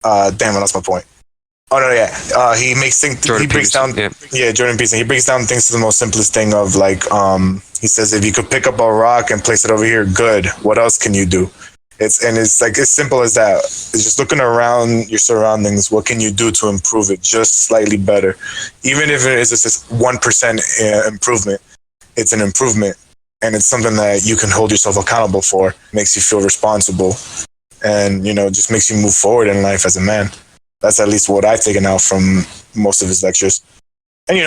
I lost my point. Oh no, yeah. He makes things. He breaks down. Yeah, Jordan Peterson. He breaks down things to the most simplest thing of like. He says, if you could pick up a rock and place it over here, good. What else can you do? It's like as simple as that. It's just looking around your surroundings. What can you do to improve it just slightly better? Even if it is just 1% improvement, it's an improvement, and it's something that you can hold yourself accountable for. Makes you feel responsible, and just makes you move forward in life as a man. That's at least what I've taken out from most of his lectures. And he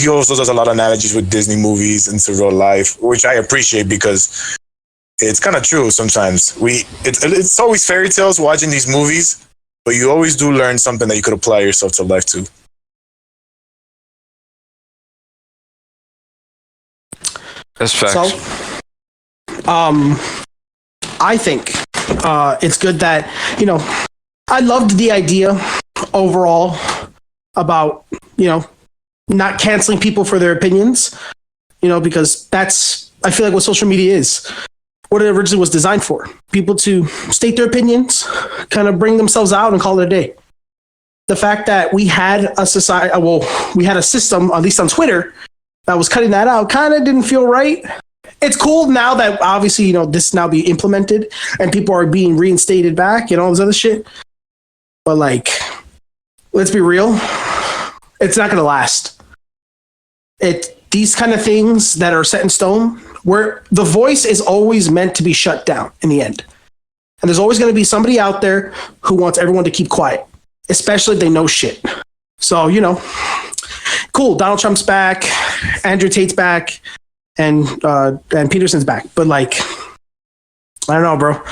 also does a lot of analogies with Disney movies into real life, which I appreciate because it's kind of true. Sometimes it's always fairy tales watching these movies, but you always do learn something that you could apply yourself to life too. That's facts. So, I think it's good that I loved the idea overall about not canceling people for their opinions, because that's, I feel like, what social media is, what it originally was designed for. People to state their opinions, kind of bring themselves out and call it a day. The fact that we had a system, at least on Twitter, that was cutting that out kind of didn't feel right. It's cool now that obviously, this now be implemented and people are being reinstated back and all this other shit. But let's be real, it's not going to last. These kind of things that are set in stone, where the voice is always meant to be shut down in the end. And there's always going to be somebody out there who wants everyone to keep quiet, especially if they know shit. So, cool. Donald Trump's back, Andrew Tate's back, and Peterson's back. But I don't know, bro.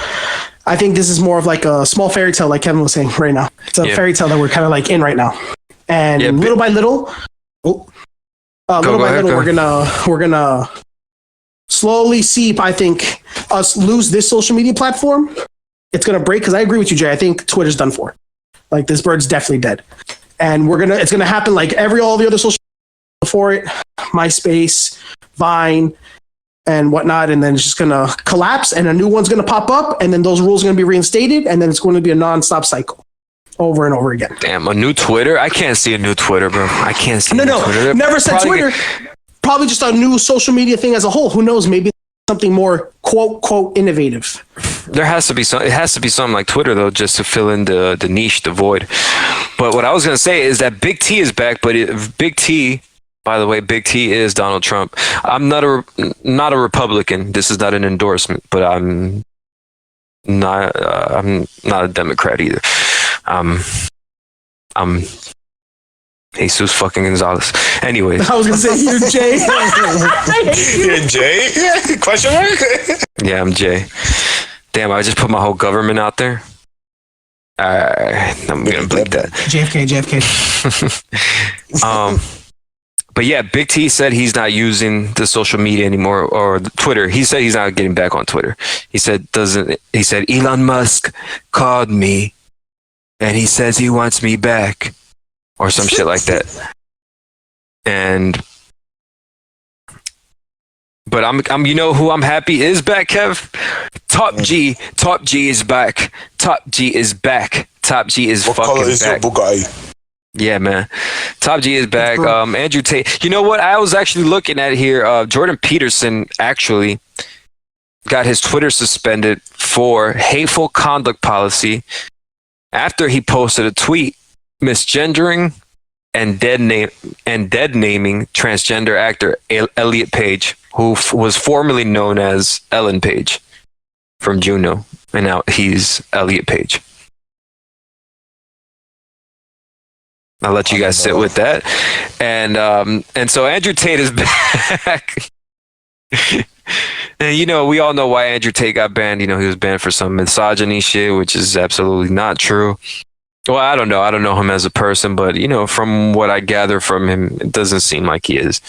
I think this is more of a small fairy tale, like Kevin was saying right now. It's a fairy tale that we're kind of in right now. And little by little, we're gonna slowly see, I think, us lose this social media platform. It's gonna break, because I agree with you, Jay. I think Twitter's done for. This bird's definitely dead. And it's gonna happen like all the other social before it, MySpace, Vine, and whatnot, and then it's just gonna collapse, and a new one's gonna pop up, and then those rules are gonna be reinstated, and then it's going to be a non-stop cycle, over and over again. Damn, a new Twitter? I can't see a new Twitter, bro. I can't see. No, Twitter. Never said Twitter. Probably just a new social media thing as a whole. Who knows? Maybe something more quote innovative. There has to be some. It has to be something like Twitter, though, just to fill in the niche, the void. But what I was gonna say is that Big T is back. But Big T, by the way, Big T is Donald Trump. I'm not a Republican. This is not an endorsement, but I'm not a Democrat either. I'm Jesus fucking Gonzalez. Anyways. I was gonna say you're Jay. You're Jay? Question mark? Yeah, I'm Jay. Damn, I just put my whole government out there. I'm gonna bleep that. JFK. But yeah, Big T said he's not using the social media anymore, or Twitter. He said he's not getting back on Twitter. He said Elon Musk called me and he says he wants me back, or some shit like that. But I'm who I'm happy is back, Kev? Top G is back. Top G is back. Top G is what fucking color is back. your Bugatti? Yeah, man. Top G is back. Andrew Tate. You know what? I was actually looking at here. Jordan Peterson actually got his Twitter suspended for hateful conduct policy after he posted a tweet misgendering and dead naming transgender actor Elliot Page, who was formerly known as Ellen Page from Juno, and now he's Elliot Page. I'll let you guys sit with that. And so Andrew Tate is back. And we all know why Andrew Tate got banned. He was banned for some misogyny shit, which is absolutely not true. Well, I don't know. I don't know him as a person, but from what I gather from him, it doesn't seem like he is.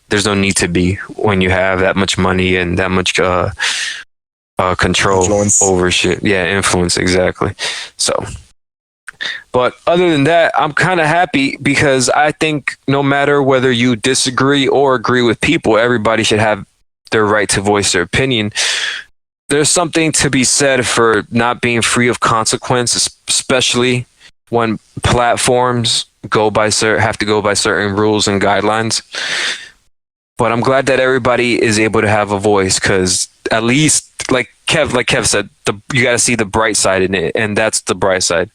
There's no need to be when you have that much money and that much control over shit. Yeah, influence, exactly. So, but other than that, I'm kind of happy because I think no matter whether you disagree or agree with people, everybody should have their right to voice their opinion. There's something to be said for not being free of consequence, especially when platforms have to go by certain rules and guidelines. But I'm glad that everybody is able to have a voice, because at least, like Kev said, you got to see the bright side in it, and that's the bright side.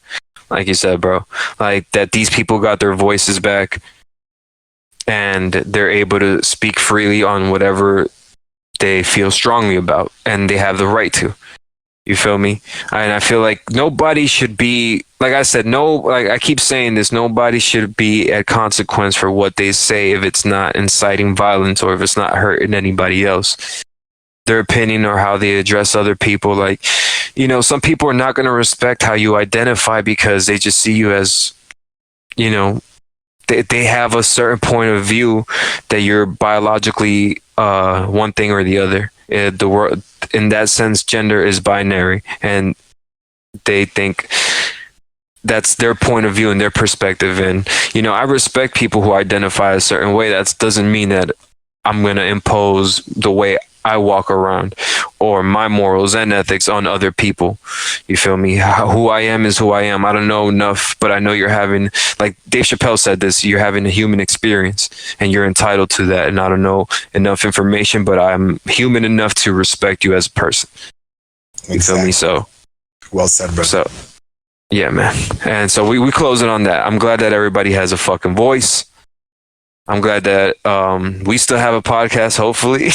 Like you said, bro, like that these people got their voices back, and they're able to speak freely on whatever they feel strongly about, and they have the right to. You feel me? And I feel like nobody should be, like I said, like I keep saying this, nobody should be at consequence for what they say if it's not inciting violence or if it's not hurting anybody else. Their opinion or how they address other people. Like, you know, some people are not going to respect how you identify because they just see you as, you know, they have a certain point of view that you're biologically one thing or the other. The world, in that sense, gender is binary, and they think that's their point of view and their perspective. And you know, I respect people who identify a certain way. That doesn't mean that I'm going to impose the way I walk around or my morals and ethics on other people. You feel me? Who I am is who I am. I don't know enough, but I know you're having, like Dave Chappelle said this, you're having a human experience and you're entitled to that. And I don't know enough information, but I'm human enough to respect you as a person. You feel me? So well said, brother. So yeah, man. And so we closing on that. I'm glad that everybody has a fucking voice. I'm glad that we still have a podcast, hopefully.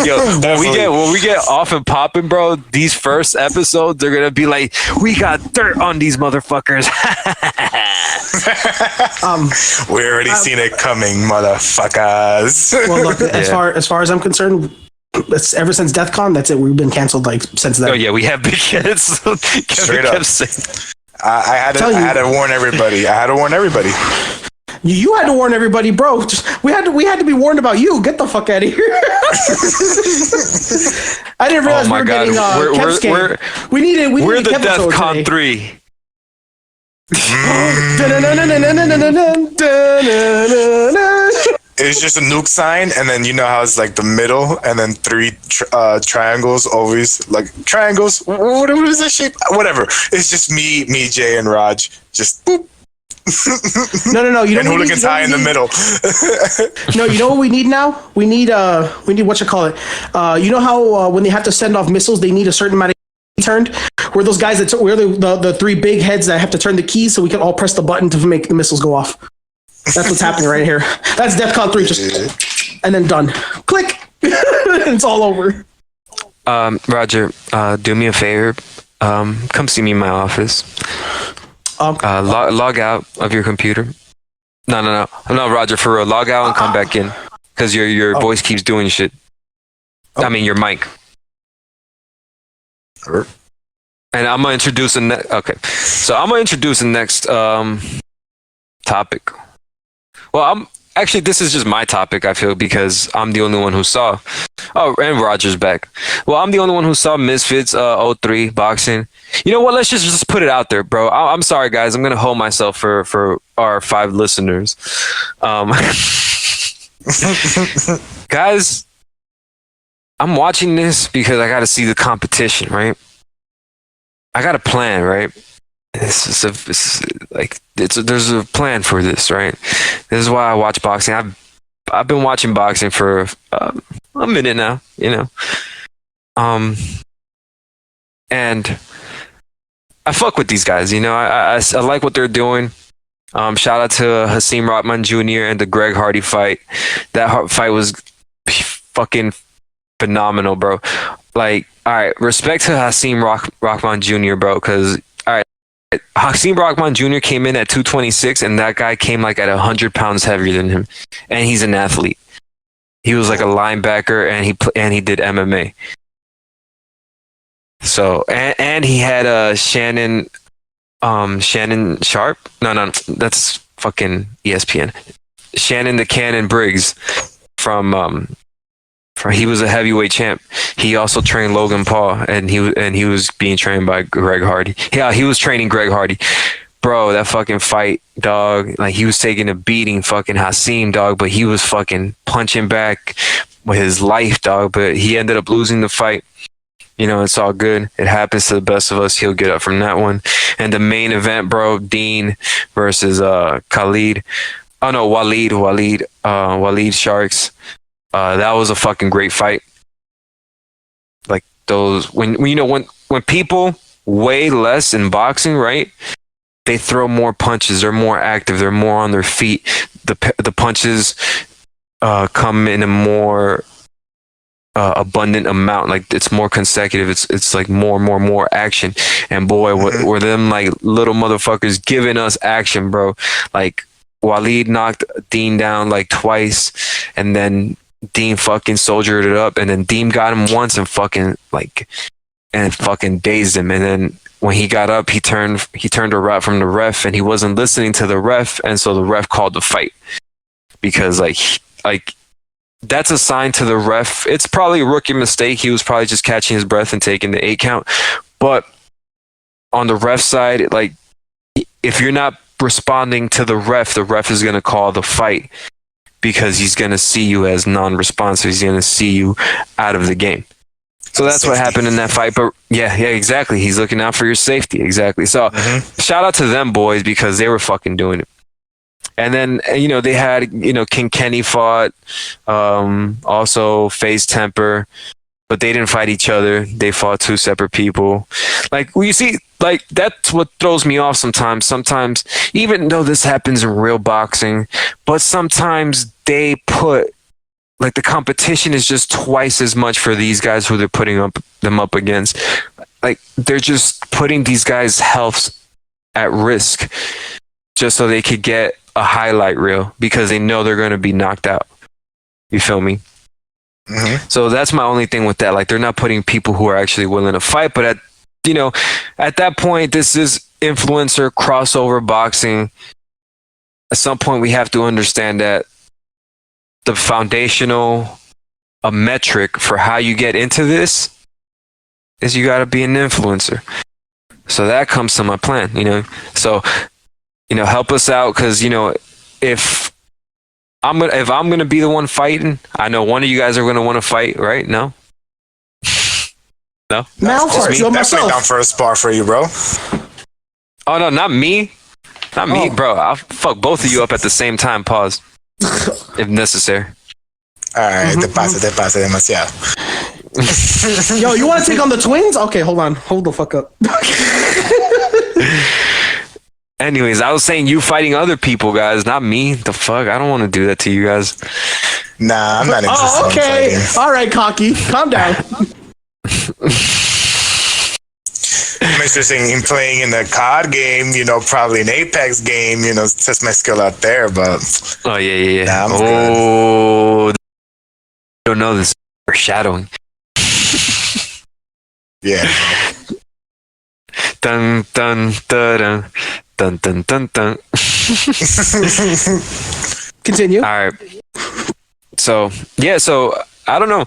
Yo, when we get off and popping, bro, these first episodes, they're gonna be like, we got dirt on these motherfuckers. We already seen it coming, motherfuckers. Well, look, as far as I'm concerned, it's ever since DEF CON, that's it. We've been canceled like since then. Oh yeah, we have been canceled. Straight up. I had to warn everybody. You had to warn everybody, bro. We had to be warned about you. Get the fuck out of here. I didn't realize we were getting we're the DEF CON 3. It's just a nuke sign, and then you know how it's like the middle, and then three triangles, always like triangles. What is that shape? Whatever. It's just me, Jay, and Raj. Just boop. No. You and Hooligans high in the middle. No, you know what we need now? We need what you call it? You know how when they have to send off missiles, they need a certain amount of turned. We're those guys we're the three big heads that have to turn the keys so we can all press the button to make the missiles go off. That's what's happening right here. That's DEF CON 3, just and then done. Click. It's all over. Roger, do me a favor. Come see me in my office. Log out of your computer. No, Roger, for real. Log out and come back in, because your voice keeps doing shit. I mean, your mic. Sure. And I'm gonna introduce the next topic. Well, this is just my topic, I feel, because I'm the only one who saw. Oh, and Roger's back. Well, I'm the only one who saw Misfits 03 boxing. You know what? Let's just put it out there, bro. I'm sorry, guys. I'm going to hold myself for our 5 listeners. Guys, I'm watching this because I got to see the competition, right? I got a plan, right? There's a plan for this, right? This is why I watch boxing. I've been watching boxing for a minute now, you know. And I fuck with these guys, you know. I like what they're doing. Shout out to Hasim Rahman Jr. and the Greg Hardy fight. That fight was fucking phenomenal, bro. Like, all right, respect to Hasim Rahman Jr., bro, because Hakeem Rahman Jr. came in at 226, and that guy came like at 100 pounds heavier than him, and he's an athlete. He was like a linebacker, and he did MMA. So and he had Shannon Sharp. No, that's fucking ESPN. Shannon the Cannon Briggs from he was a heavyweight champ. He also trained Logan Paul, and he was being trained by Greg Hardy. Yeah, he was training Greg Hardy. Bro, that fucking fight, dog. Like, he was taking a beating, fucking Hasim, dog, but he was fucking punching back with his life, dog. But he ended up losing the fight. You know, it's all good. It happens to the best of us. He'll get up from that one. And the main event, bro, Dean versus Khalid. Oh no, Waleed Sharks. That was a fucking great fight. Like, those when people weigh less in boxing, right? They throw more punches. They're more active. They're more on their feet. The punches come in a more abundant amount. Like it's more consecutive. It's like more action. And boy, were them like little motherfuckers giving us action, bro. Like Waleed knocked Dean down like twice, and then Dean fucking soldiered it up, and then Dean got him once and fucking dazed him. And then when he got up, he turned around from the ref, and he wasn't listening to the ref, and so the ref called the fight because like that's a sign to the ref. It's probably a rookie mistake. He was probably just catching his breath and taking the 8 count. But on the ref side, like if you're not responding to the ref is going to call the fight because he's going to see you as non-responsive. He's going to see you out of the game. So that's what happened in that fight. But yeah, exactly. He's looking out for your safety. Exactly. So shout out to them boys because they were fucking doing it. And then, they had, King Kenny fought, also FaZe Temper, but they didn't fight each other. They fought 2 separate people. Like, you see, like, that's what throws me off sometimes. Sometimes, even though this happens in real boxing, but sometimes they put, like, the competition is just twice as much for these guys who they're putting them up against. Like, they're just putting these guys' health at risk just so they could get a highlight reel because they know they're going to be knocked out. You feel me? So that's my only thing with that. Like, they're not putting people who are actually willing to fight, but at that point, this is influencer crossover boxing. At some point, we have to understand that the foundational metric for how you get into this is you got to be an influencer. So that comes to my plan, So, help us out because, if I'm gonna be the one fighting, I know one of you guys are gonna want to fight, right? No. No. Definitely down for a spar for you, bro. Oh no, not me, bro. I'll fuck both of you up at the same time. Pause, if necessary. All right, te pasa demasiado. Yo, you want to take on the twins? Okay, hold the fuck up. Anyways, I was saying you fighting other people, guys, not me. The fuck? I don't want to do that to you guys. Nah, I'm not interested. Okay. All right, cocky. Calm down. I'm interested in playing in the COD game, probably an Apex game, test my skill out there, but... Oh, yeah. Nah, you don't know this. Foreshadowing. Yeah. Dun, dun, dun, dun. Dun, dun, dun, dun. Continue. All right. So I don't know.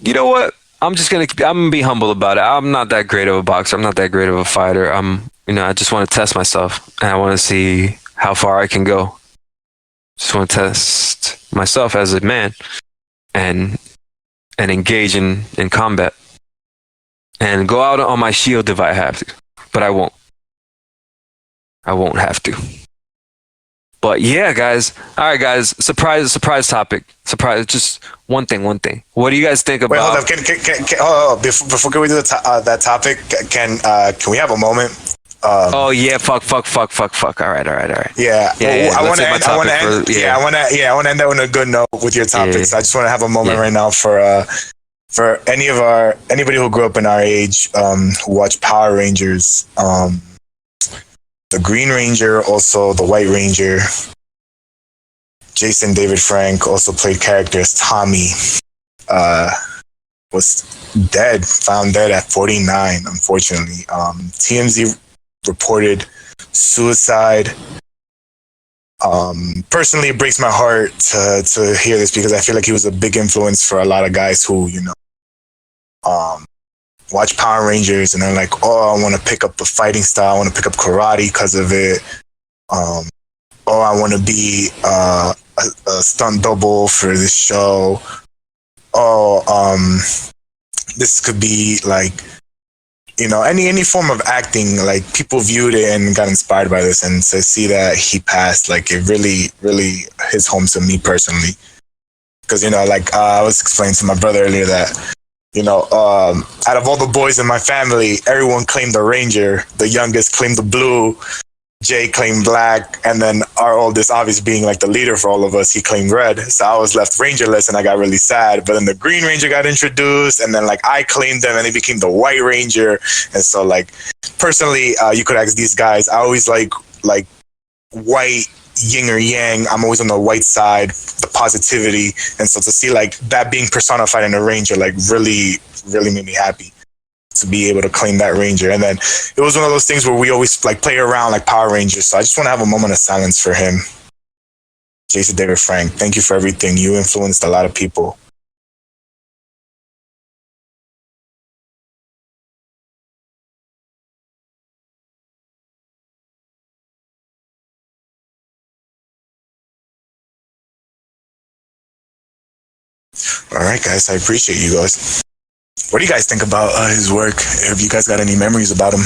You know what? I'm gonna be humble about it. I'm not that great of a boxer. I'm not that great of a fighter. I just want to test myself and I want to see how far I can go. Just want to test myself as a man and engage in combat and go out on my shield if I have to, but I won't. I won't have to. But yeah, guys. All right, guys. Surprise topic. Surprise. Just one thing. What do you guys think about? Wait, hold up. Can before we do that topic, can we have a moment? Oh yeah. Fuck. All right. Yeah. I want to end that on a good note with your topics. Yeah. I just want to have a moment right now for anybody who grew up in our age, who watched Power Rangers. The Green Ranger, also the White Ranger. Jason David Frank also played characters. Tommy was found dead at 49, unfortunately. TMZ reported suicide. Personally, it breaks my heart to hear this because I feel like he was a big influence for a lot of guys who, watch Power Rangers and they're like, oh, I want to pick up the fighting style. I want to pick up karate because of it. I want to be a stunt double for this show. This could be like, any form of acting. Like people viewed it and got inspired by this, and to see that he passed, like it really, really hits home to me personally. Because I was explaining to my brother earlier that. Out of all the boys in my family, everyone claimed the Ranger. The youngest claimed the blue. Jay claimed black, and then our oldest, obviously being like the leader for all of us, he claimed red. So I was left rangerless, and I got really sad. But then the Green Ranger got introduced, and then like I claimed them, and he became the White Ranger. And so like personally, you could ask these guys. I always like white, yin or yang. I'm always on the white side, the positivity, and so to see like that being personified in a Ranger, like really made me happy to be able to claim that Ranger. And then it was one of those things where we always like play around like Power Rangers. So I just want to have a moment of silence for him. Jason David Frank, thank you for everything. You influenced a lot of people. All right, guys, I appreciate you guys. What do you guys think about his work? Have you guys got any memories about him?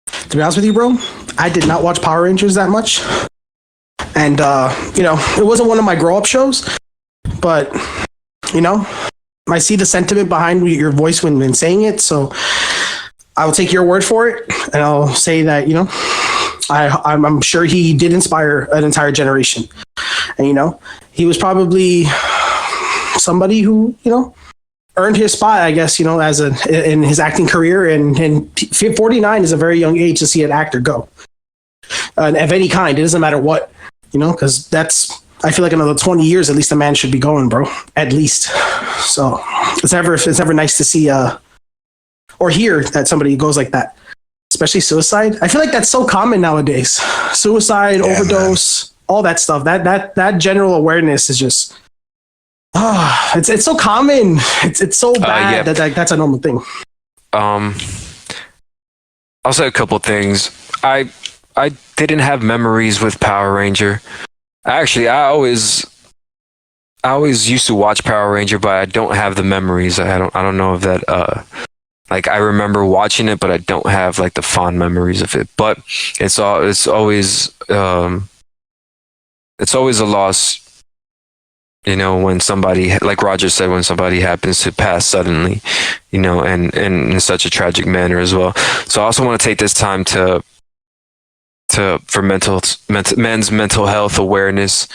To be honest with you, bro, I did not watch Power Rangers that much. And, it wasn't one of my grow-up shows. But, I see the sentiment behind your voice when saying it. So I will take your word for it. And I'll say that, I'm sure he did inspire an entire generation. And, he was probably somebody who, earned his spot, I guess, in his acting career. And 49 is a very young age to see an actor go. Of any kind. It doesn't matter what, because I feel like another 20 years, at least a man should be going, bro. At least. So it's never nice to see or hear that somebody goes like that. Especially suicide. I feel like that's so common nowadays. Suicide, overdose, all that stuff. That general awareness is just it's so common. It's so bad that that's a normal thing. I'll say a couple things. I didn't have memories with Power Ranger. Actually, I always used to watch Power Ranger, but I don't have the memories. I don't know if that like I remember watching it, but I don't have like the fond memories of it. But it's always a loss, when somebody, like Roger said, when somebody happens to pass suddenly, and in such a tragic manner as well. So I also want to take this time for men's mental health awareness.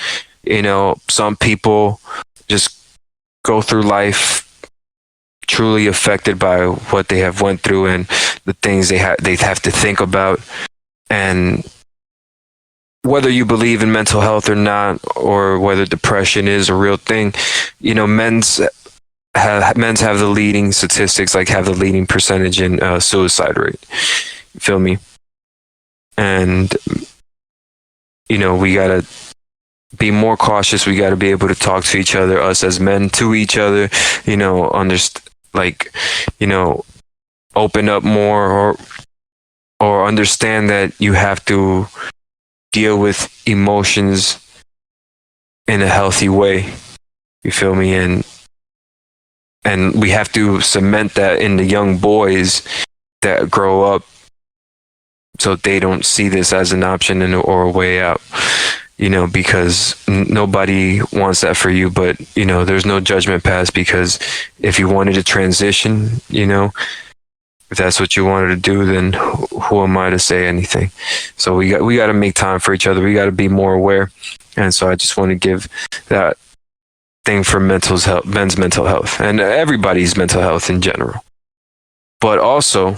Some people just go through life truly affected by what they have went through and the things they have to think about. And whether you believe in mental health or not, or whether depression is a real thing, men's have the leading statistics, like have the leading percentage in suicide rate. You feel me? And we gotta be more cautious. We gotta be able to talk to each other, us as men to each other. Open up more, or understand that you have to deal with emotions in a healthy way. You feel me? And we have to cement that in the young boys that grow up, so they don't see this as an option or a way out. Because nobody wants that for you, but there's no judgment pass, because if you wanted to transition, if that's what you wanted to do, then who am I to say anything? So we got to make time for each other. We got to be more aware. And so I just want to give that thing for men's mental health, and everybody's mental health in general. But also,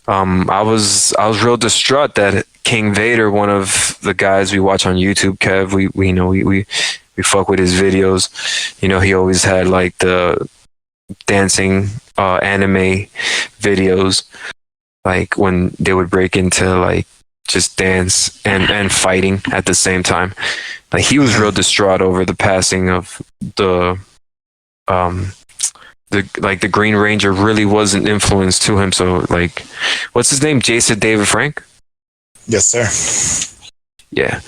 I was real distraught that King Vader, one of the guys we watch on YouTube, Kev, we fuck with his videos. He always had like the dancing anime videos, like when they would break into like just dance and fighting at the same time. Like he was real distraught over the passing of the Green Ranger. Really was an influence to him. So like, what's his name? Jason David Frank? Yes, sir. Yeah.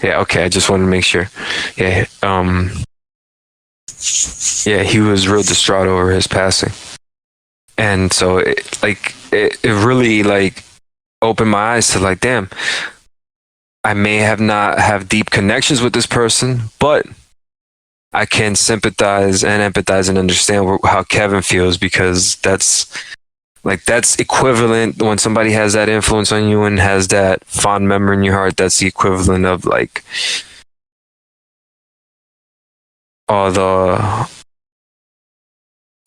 Okay. I just wanted to make sure. Yeah. Yeah. He was real distraught over his passing, and so it really like opened my eyes to like, damn, I may have not have deep connections with this person, but I can sympathize and empathize and understand how Kevin feels, because that's Like that's equivalent when somebody has that influence on you and has that fond memory in your heart. That's the equivalent of like all the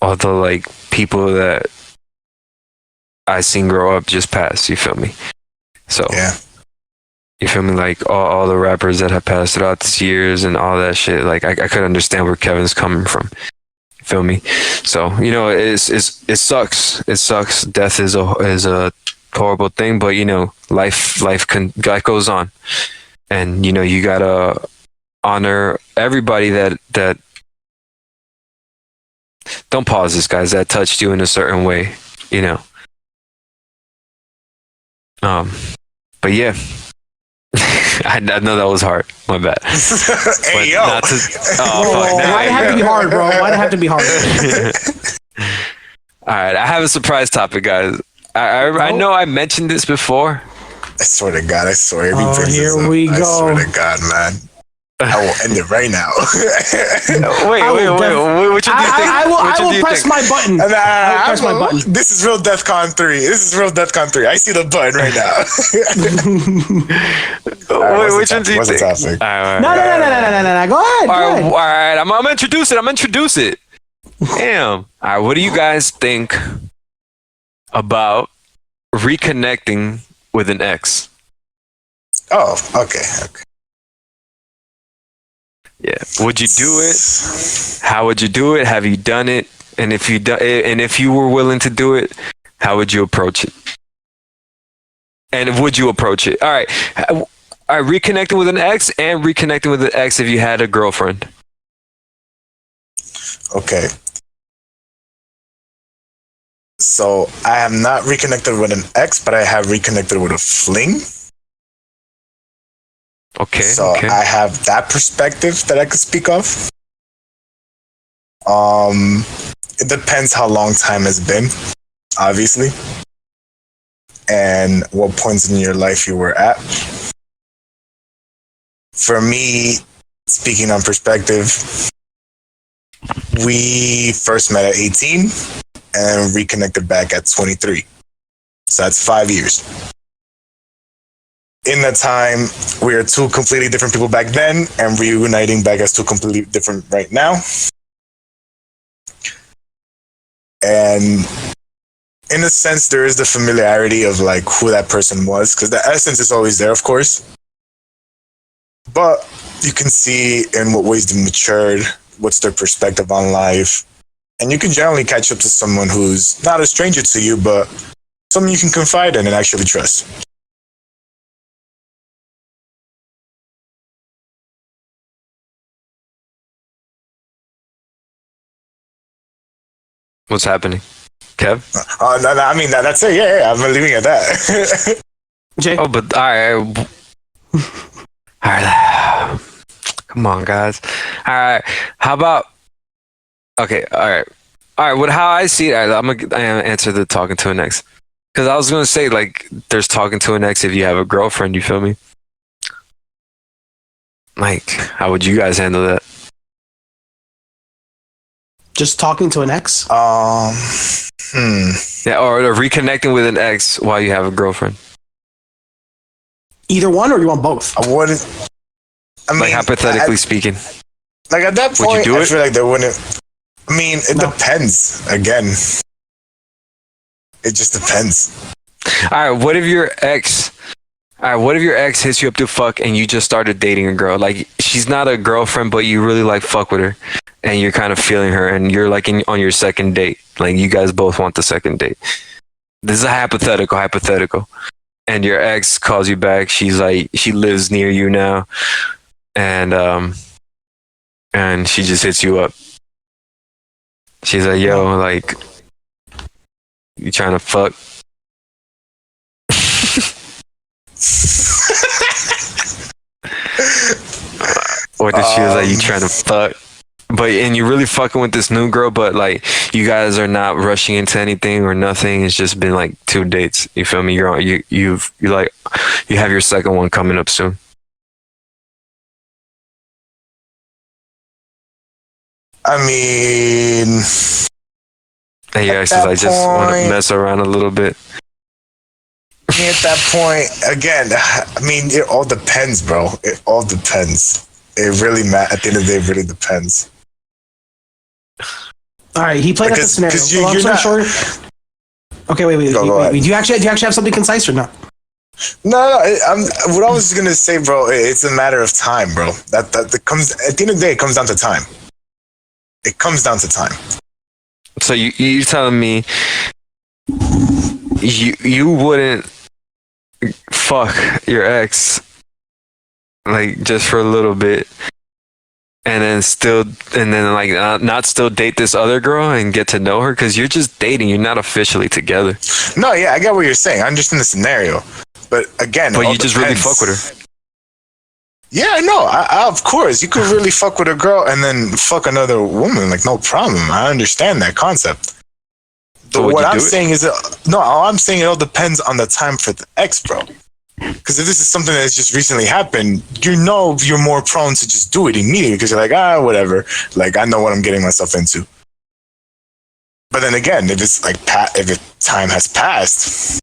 like people that I seen grow up just past. You feel me? So Yeah. you feel me? Like all the rappers that have passed throughout these years and all that shit. Like I could understand where Kevin's coming from. You feel me? So you know, it sucks. It sucks. Death is a horrible thing, but you know, life goes on, and you know, you gotta honor everybody that. Don't pause this, guys. That touched you in a certain way, you know. But yeah. I know that was hard. My bad. Hey, yo. Why'd it have to be hard, bro? Why'd it have to be hard? All right, I have a surprise topic, guys. I know I mentioned this before. I swear to God, I swear. If he brings this Here up, we go. I swear to God, man. I will end it right now. Wait. Which one do you think? I will press my button. I will press my button. This is real DEFCON 3. This is real DEFCON 3. I see the button right now. Wait, which one do you think? No. Go ahead. All right. I'm gonna introduce it. Damn. All right. What do you guys think about reconnecting with an ex? Oh, okay. Yeah. Would you do it? How would you do it? Have you done it? And if you were willing to do it, how would you approach it? And would you approach it? All right. Reconnecting with an ex and reconnecting with an ex if you had a girlfriend. Okay. So I have not reconnected with an ex, but I have reconnected with a fling. Okay. So I have that perspective that I could speak of. It depends how long time has been, obviously, and what points in your life you were at. For me, speaking on perspective, we first met at 18 and reconnected back at 23. So that's 5 years. In that time, we are two completely different people back then and reuniting back as two completely different right now. And in a sense, there is the familiarity of like who that person was, because the essence is always there, of course. But you can see in what ways they matured, what's their perspective on life. And you can generally catch up to someone who's not a stranger to you, but someone you can confide in and actually trust. What's happening? Kev? No, I mean, that's it. Yeah, I'm leaving it at that. Jay? Oh, but all right. Come on, guys. All right. How about? Okay. All right. What? How I see it, I'm gonna answer the talking to an ex, because I was gonna say like there's talking to an ex if you have a girlfriend. You feel me? Like, how would you guys handle that? Just talking to an ex? Yeah, or reconnecting with an ex while you have a girlfriend. Either one, or you want both? I wouldn't. I mean, like hypothetically speaking. Like at that point, would you do I it? feel like they wouldn't. I mean, it depends. Again, it just depends. All right, what if your ex hits you up to fuck and you just started dating a girl? Like, she's not a girlfriend, but you really like fuck with her and you're kind of feeling her and you're like on your second date. Like, you guys both want the second date. This is a hypothetical. And your ex calls you back. She's like, she lives near you now. And she just hits you up. She's like, yo, like, you trying to fuck? Or that she was like, you trying to fuck? And you're really fucking with this new girl, but like, you guys are not rushing into anything or nothing. It's just been like 2 dates. You feel me? You have your second one coming up soon. I mean, And yeah, says I just want to mess around a little bit. At that point, again, I mean, it all depends, bro. It all depends. It really at the end of the day, it really depends. All right, he played out the scenario. Short. Okay, wait. Do you actually have something concise or not? No. What I was gonna say, bro. It's a matter of time, bro. That comes at the end of the day. It comes down to time. It comes down to time. So you're telling me you wouldn't fuck your ex like just for a little bit, and then like not still date this other girl and get to know her, because you're just dating. You're not officially together. No, yeah, I get what you're saying. I understand the scenario, but again, but you just really fuck with her. Yeah, no, I of course you could really fuck with a girl and then fuck another woman, like no problem. I understand that concept. So what I'm saying is, all I'm saying, it all depends on the time for the ex, bro. Because if this is something that's just recently happened, you're more prone to just do it immediately because you're like, whatever. Like, I know what I'm getting myself into. But then again, if it's like, if time has passed,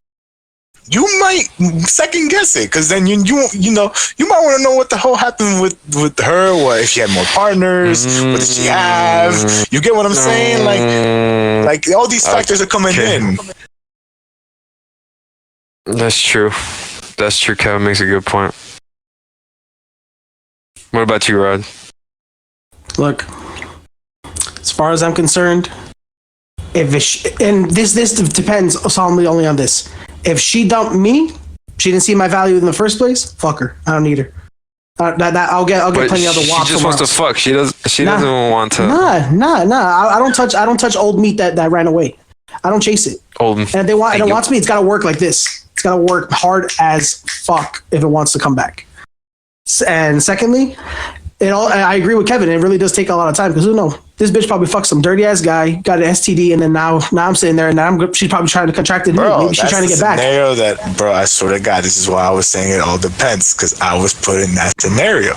you might second guess it, because then you might want to know what the hell happened with her. What if she had more partners? What did she have? You get what I'm saying? Like all these factors are coming in. That's true. Kevin makes a good point. What about you, Rod? Look, as far as I'm concerned, and this depends solely only on this. If she dumped me, she didn't see my value in the first place. Fuck her. I don't need her. I'll get plenty of other wops. She just wants to fuck. She doesn't want to. Nah. I don't touch old meat that ran away. I don't chase it. And if it wants me, it's gotta work like this. It's gotta work hard as fuck if it wants to come back. And secondly, I agree with Kevin. It really does take a lot of time, because who knows? This bitch probably fucked some dirty ass guy, got an STD, and then now I'm sitting there, and she's probably trying to contract it. Maybe she's trying to get back. Bro, I swear to God, this is why I was saying it all depends, because I was put in that scenario.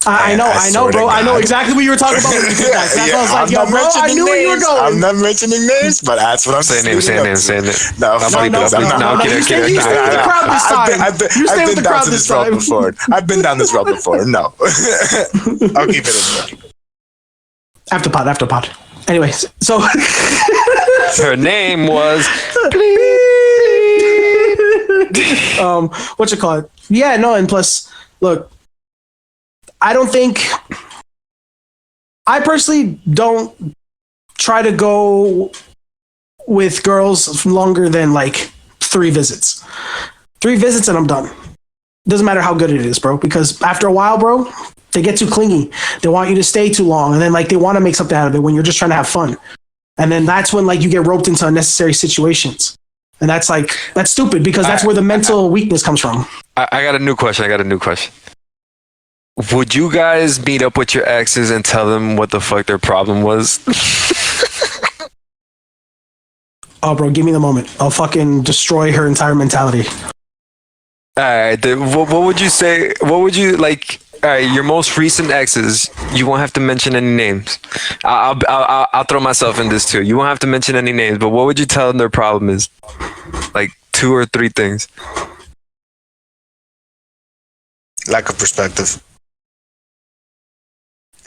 I know, bro. I know exactly what you were talking about when you did that. That's why I was like, yo, bro, I knew where you were going. I'm not mentioning names, but that's what I'm saying. Say names. No, you stay with the crowd this time. I've been down this road before. I've been down this road before. No. I'll keep it in there. After pod. Anyways, so her name was what you call it? Yeah, no, and plus, look, I personally don't try to go with girls longer than like 3 visits. 3 visits and I'm done. Doesn't matter how good it is, bro, because after a while, bro, they get too clingy. They want you to stay too long, and then like they want to make something out of it when you're just trying to have fun. And then that's when like you get roped into unnecessary situations. And that's stupid, because that's where the mental weakness comes from. I got a new question. Would you guys meet up with your exes and tell them what the fuck their problem was? Oh, bro, give me the moment. I'll fucking destroy her entire mentality. All right. What would you say? What would you like? All right, your most recent exes. You won't have to mention any names. I'll throw myself in this too. You won't have to mention any names. But what would you tell them their problem is? Like 2 or 3 things. Lack of perspective.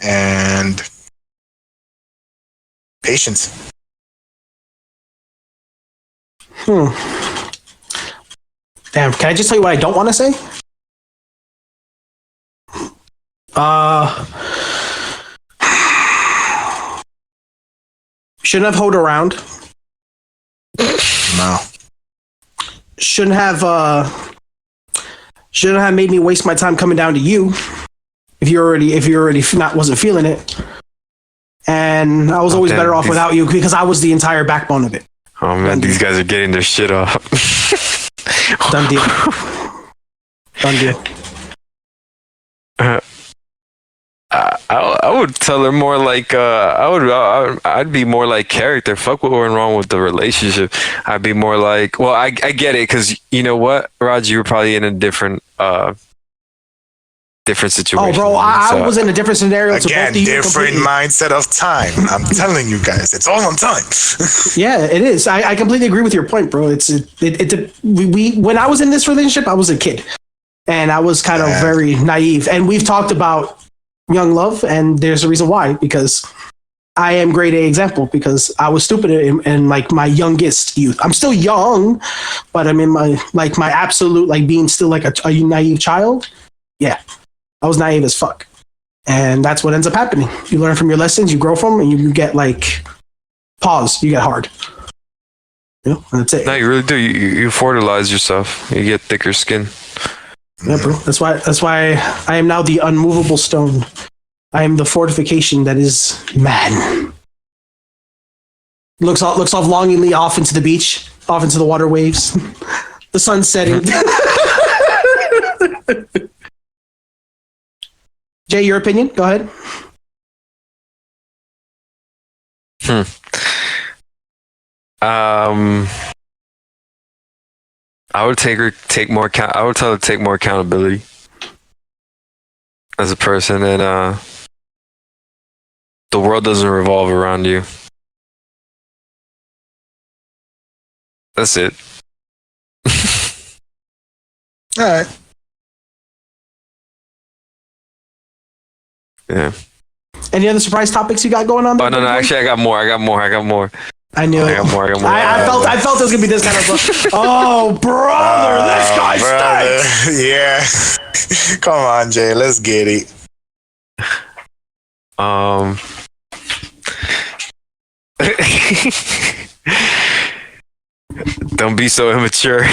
And patience. Damn, can I just tell you what I don't want to say? Shouldn't have hoed around. No. Shouldn't have made me waste my time coming down to you if you already wasn't feeling it. And I was always better off without you, because I was the entire backbone of it. Oh man, these guys are getting their shit off. Done deal. I would tell her more like I'd be more like character. Fuck what went wrong with the relationship. I'd be more like, well, I get it, because you know what, Raj, you were probably in a different different situation. Oh, bro, I was in a different scenario. Again, different mindset of time. I'm telling you guys, it's all on time. Yeah, it is. I completely agree with your point, bro. When I was in this relationship, I was a kid, and I was kind of very naive. And we've talked about young love, and there's a reason why, because I am grade A example, because I was stupid in like my youngest youth. I'm still young, but I'm in my absolute, like, being still like a naive child. Yeah, I was naive as fuck. And that's what ends up happening. You learn from your lessons, you grow from them, and you get like, you get hard. You know, and that's it. No, you really do. You fertilize yourself. You get thicker skin. Yeah, bro. That's why I am now the unmovable stone. I am the fortification that is man. Looks off longingly off into the beach, off into the water waves. The sun's setting. Jay, your opinion? Go ahead. I would take more. I would tell her to take more accountability as a person, and the world doesn't revolve around you. That's it. All right. Yeah. Any other surprise topics you got going on? Oh no! Actually, I got more. I got more. I knew it. I got more. I felt it was gonna be this kind of. Oh, brother, this guy stinks. Yeah. Come on, Jay. Let's get it. Don't be so immature.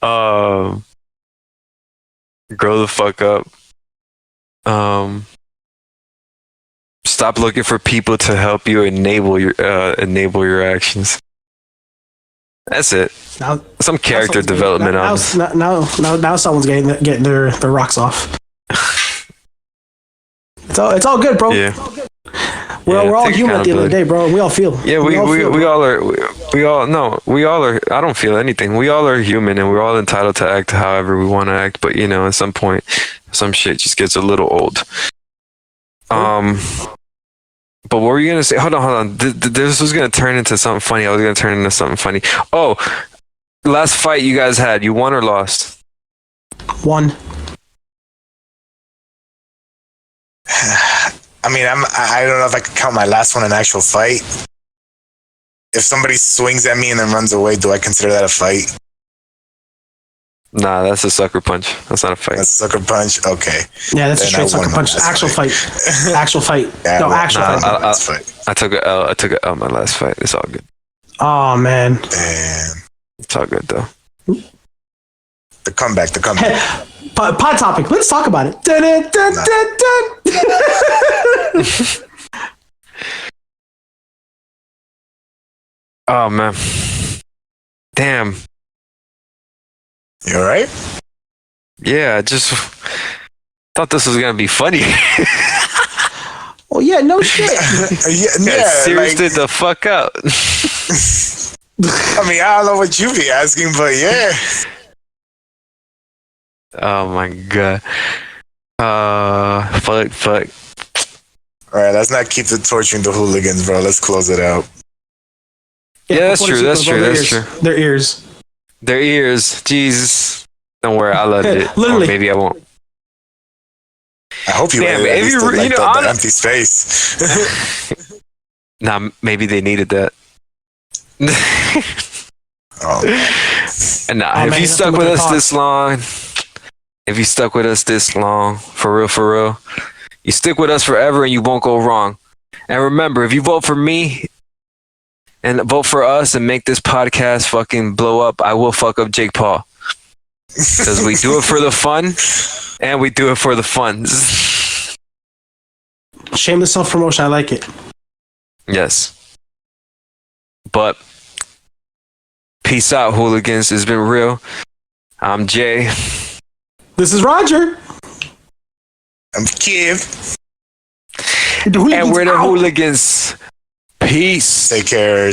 Grow the fuck up. Stop looking for people to help you enable your actions. That's it. Now, some character development. Now someone's getting their rocks off. It's all good, bro. Yeah. We're all human at the end of the day, bro. We all feel. Yeah, we all are. I don't feel anything. We all are human, and we're all entitled to act however we want to act. But at some point, some shit just gets a little old. But what were you gonna say? Hold on. This was gonna turn into something funny. I was gonna turn into something funny. Oh, last fight you guys had, you won or lost? Won. I mean, I don't know if I could count my last one an actual fight. If somebody swings at me and then runs away, do I consider that a fight? Nah, that's a sucker punch. That's not a fight. That's a sucker punch? Okay. Yeah, that's a straight sucker punch. Actual fight. Actual fight. Yeah, no, actual fight. I took a L. I took a L my last fight. It's all good. Oh, man. Damn. It's all good, though. The comeback. Pod topic. Let's talk about it. Dun, dun, dun, dun, dun. Oh, man. Damn. You all right? Yeah, I just thought this was going to be funny. Oh, yeah, no shit. yeah, seriously, the fuck up. I mean, I don't know what you be asking, but yeah. Oh, my God. Fuck. All right, let's not keep torturing the hooligans, bro. Let's close it out. Yeah, that's true. Their ears. Their ears. Jesus. Don't worry, I loved it. Literally. Or maybe I won't. I hope you Damn, if the empty space. Nah, maybe they needed that. If you stuck with us this long, for real, you stick with us forever and you won't go wrong. And remember, if you vote for me and vote for us and make this podcast fucking blow up, I will fuck up Jake Paul. Because we do it for the fun and we do it for the funds. Shameless self-promotion. I like it. Yes. But peace out, hooligans. It's been real. I'm Jay. This is Roger. I'm Kev. And we're the hooligans. Peace. Take care.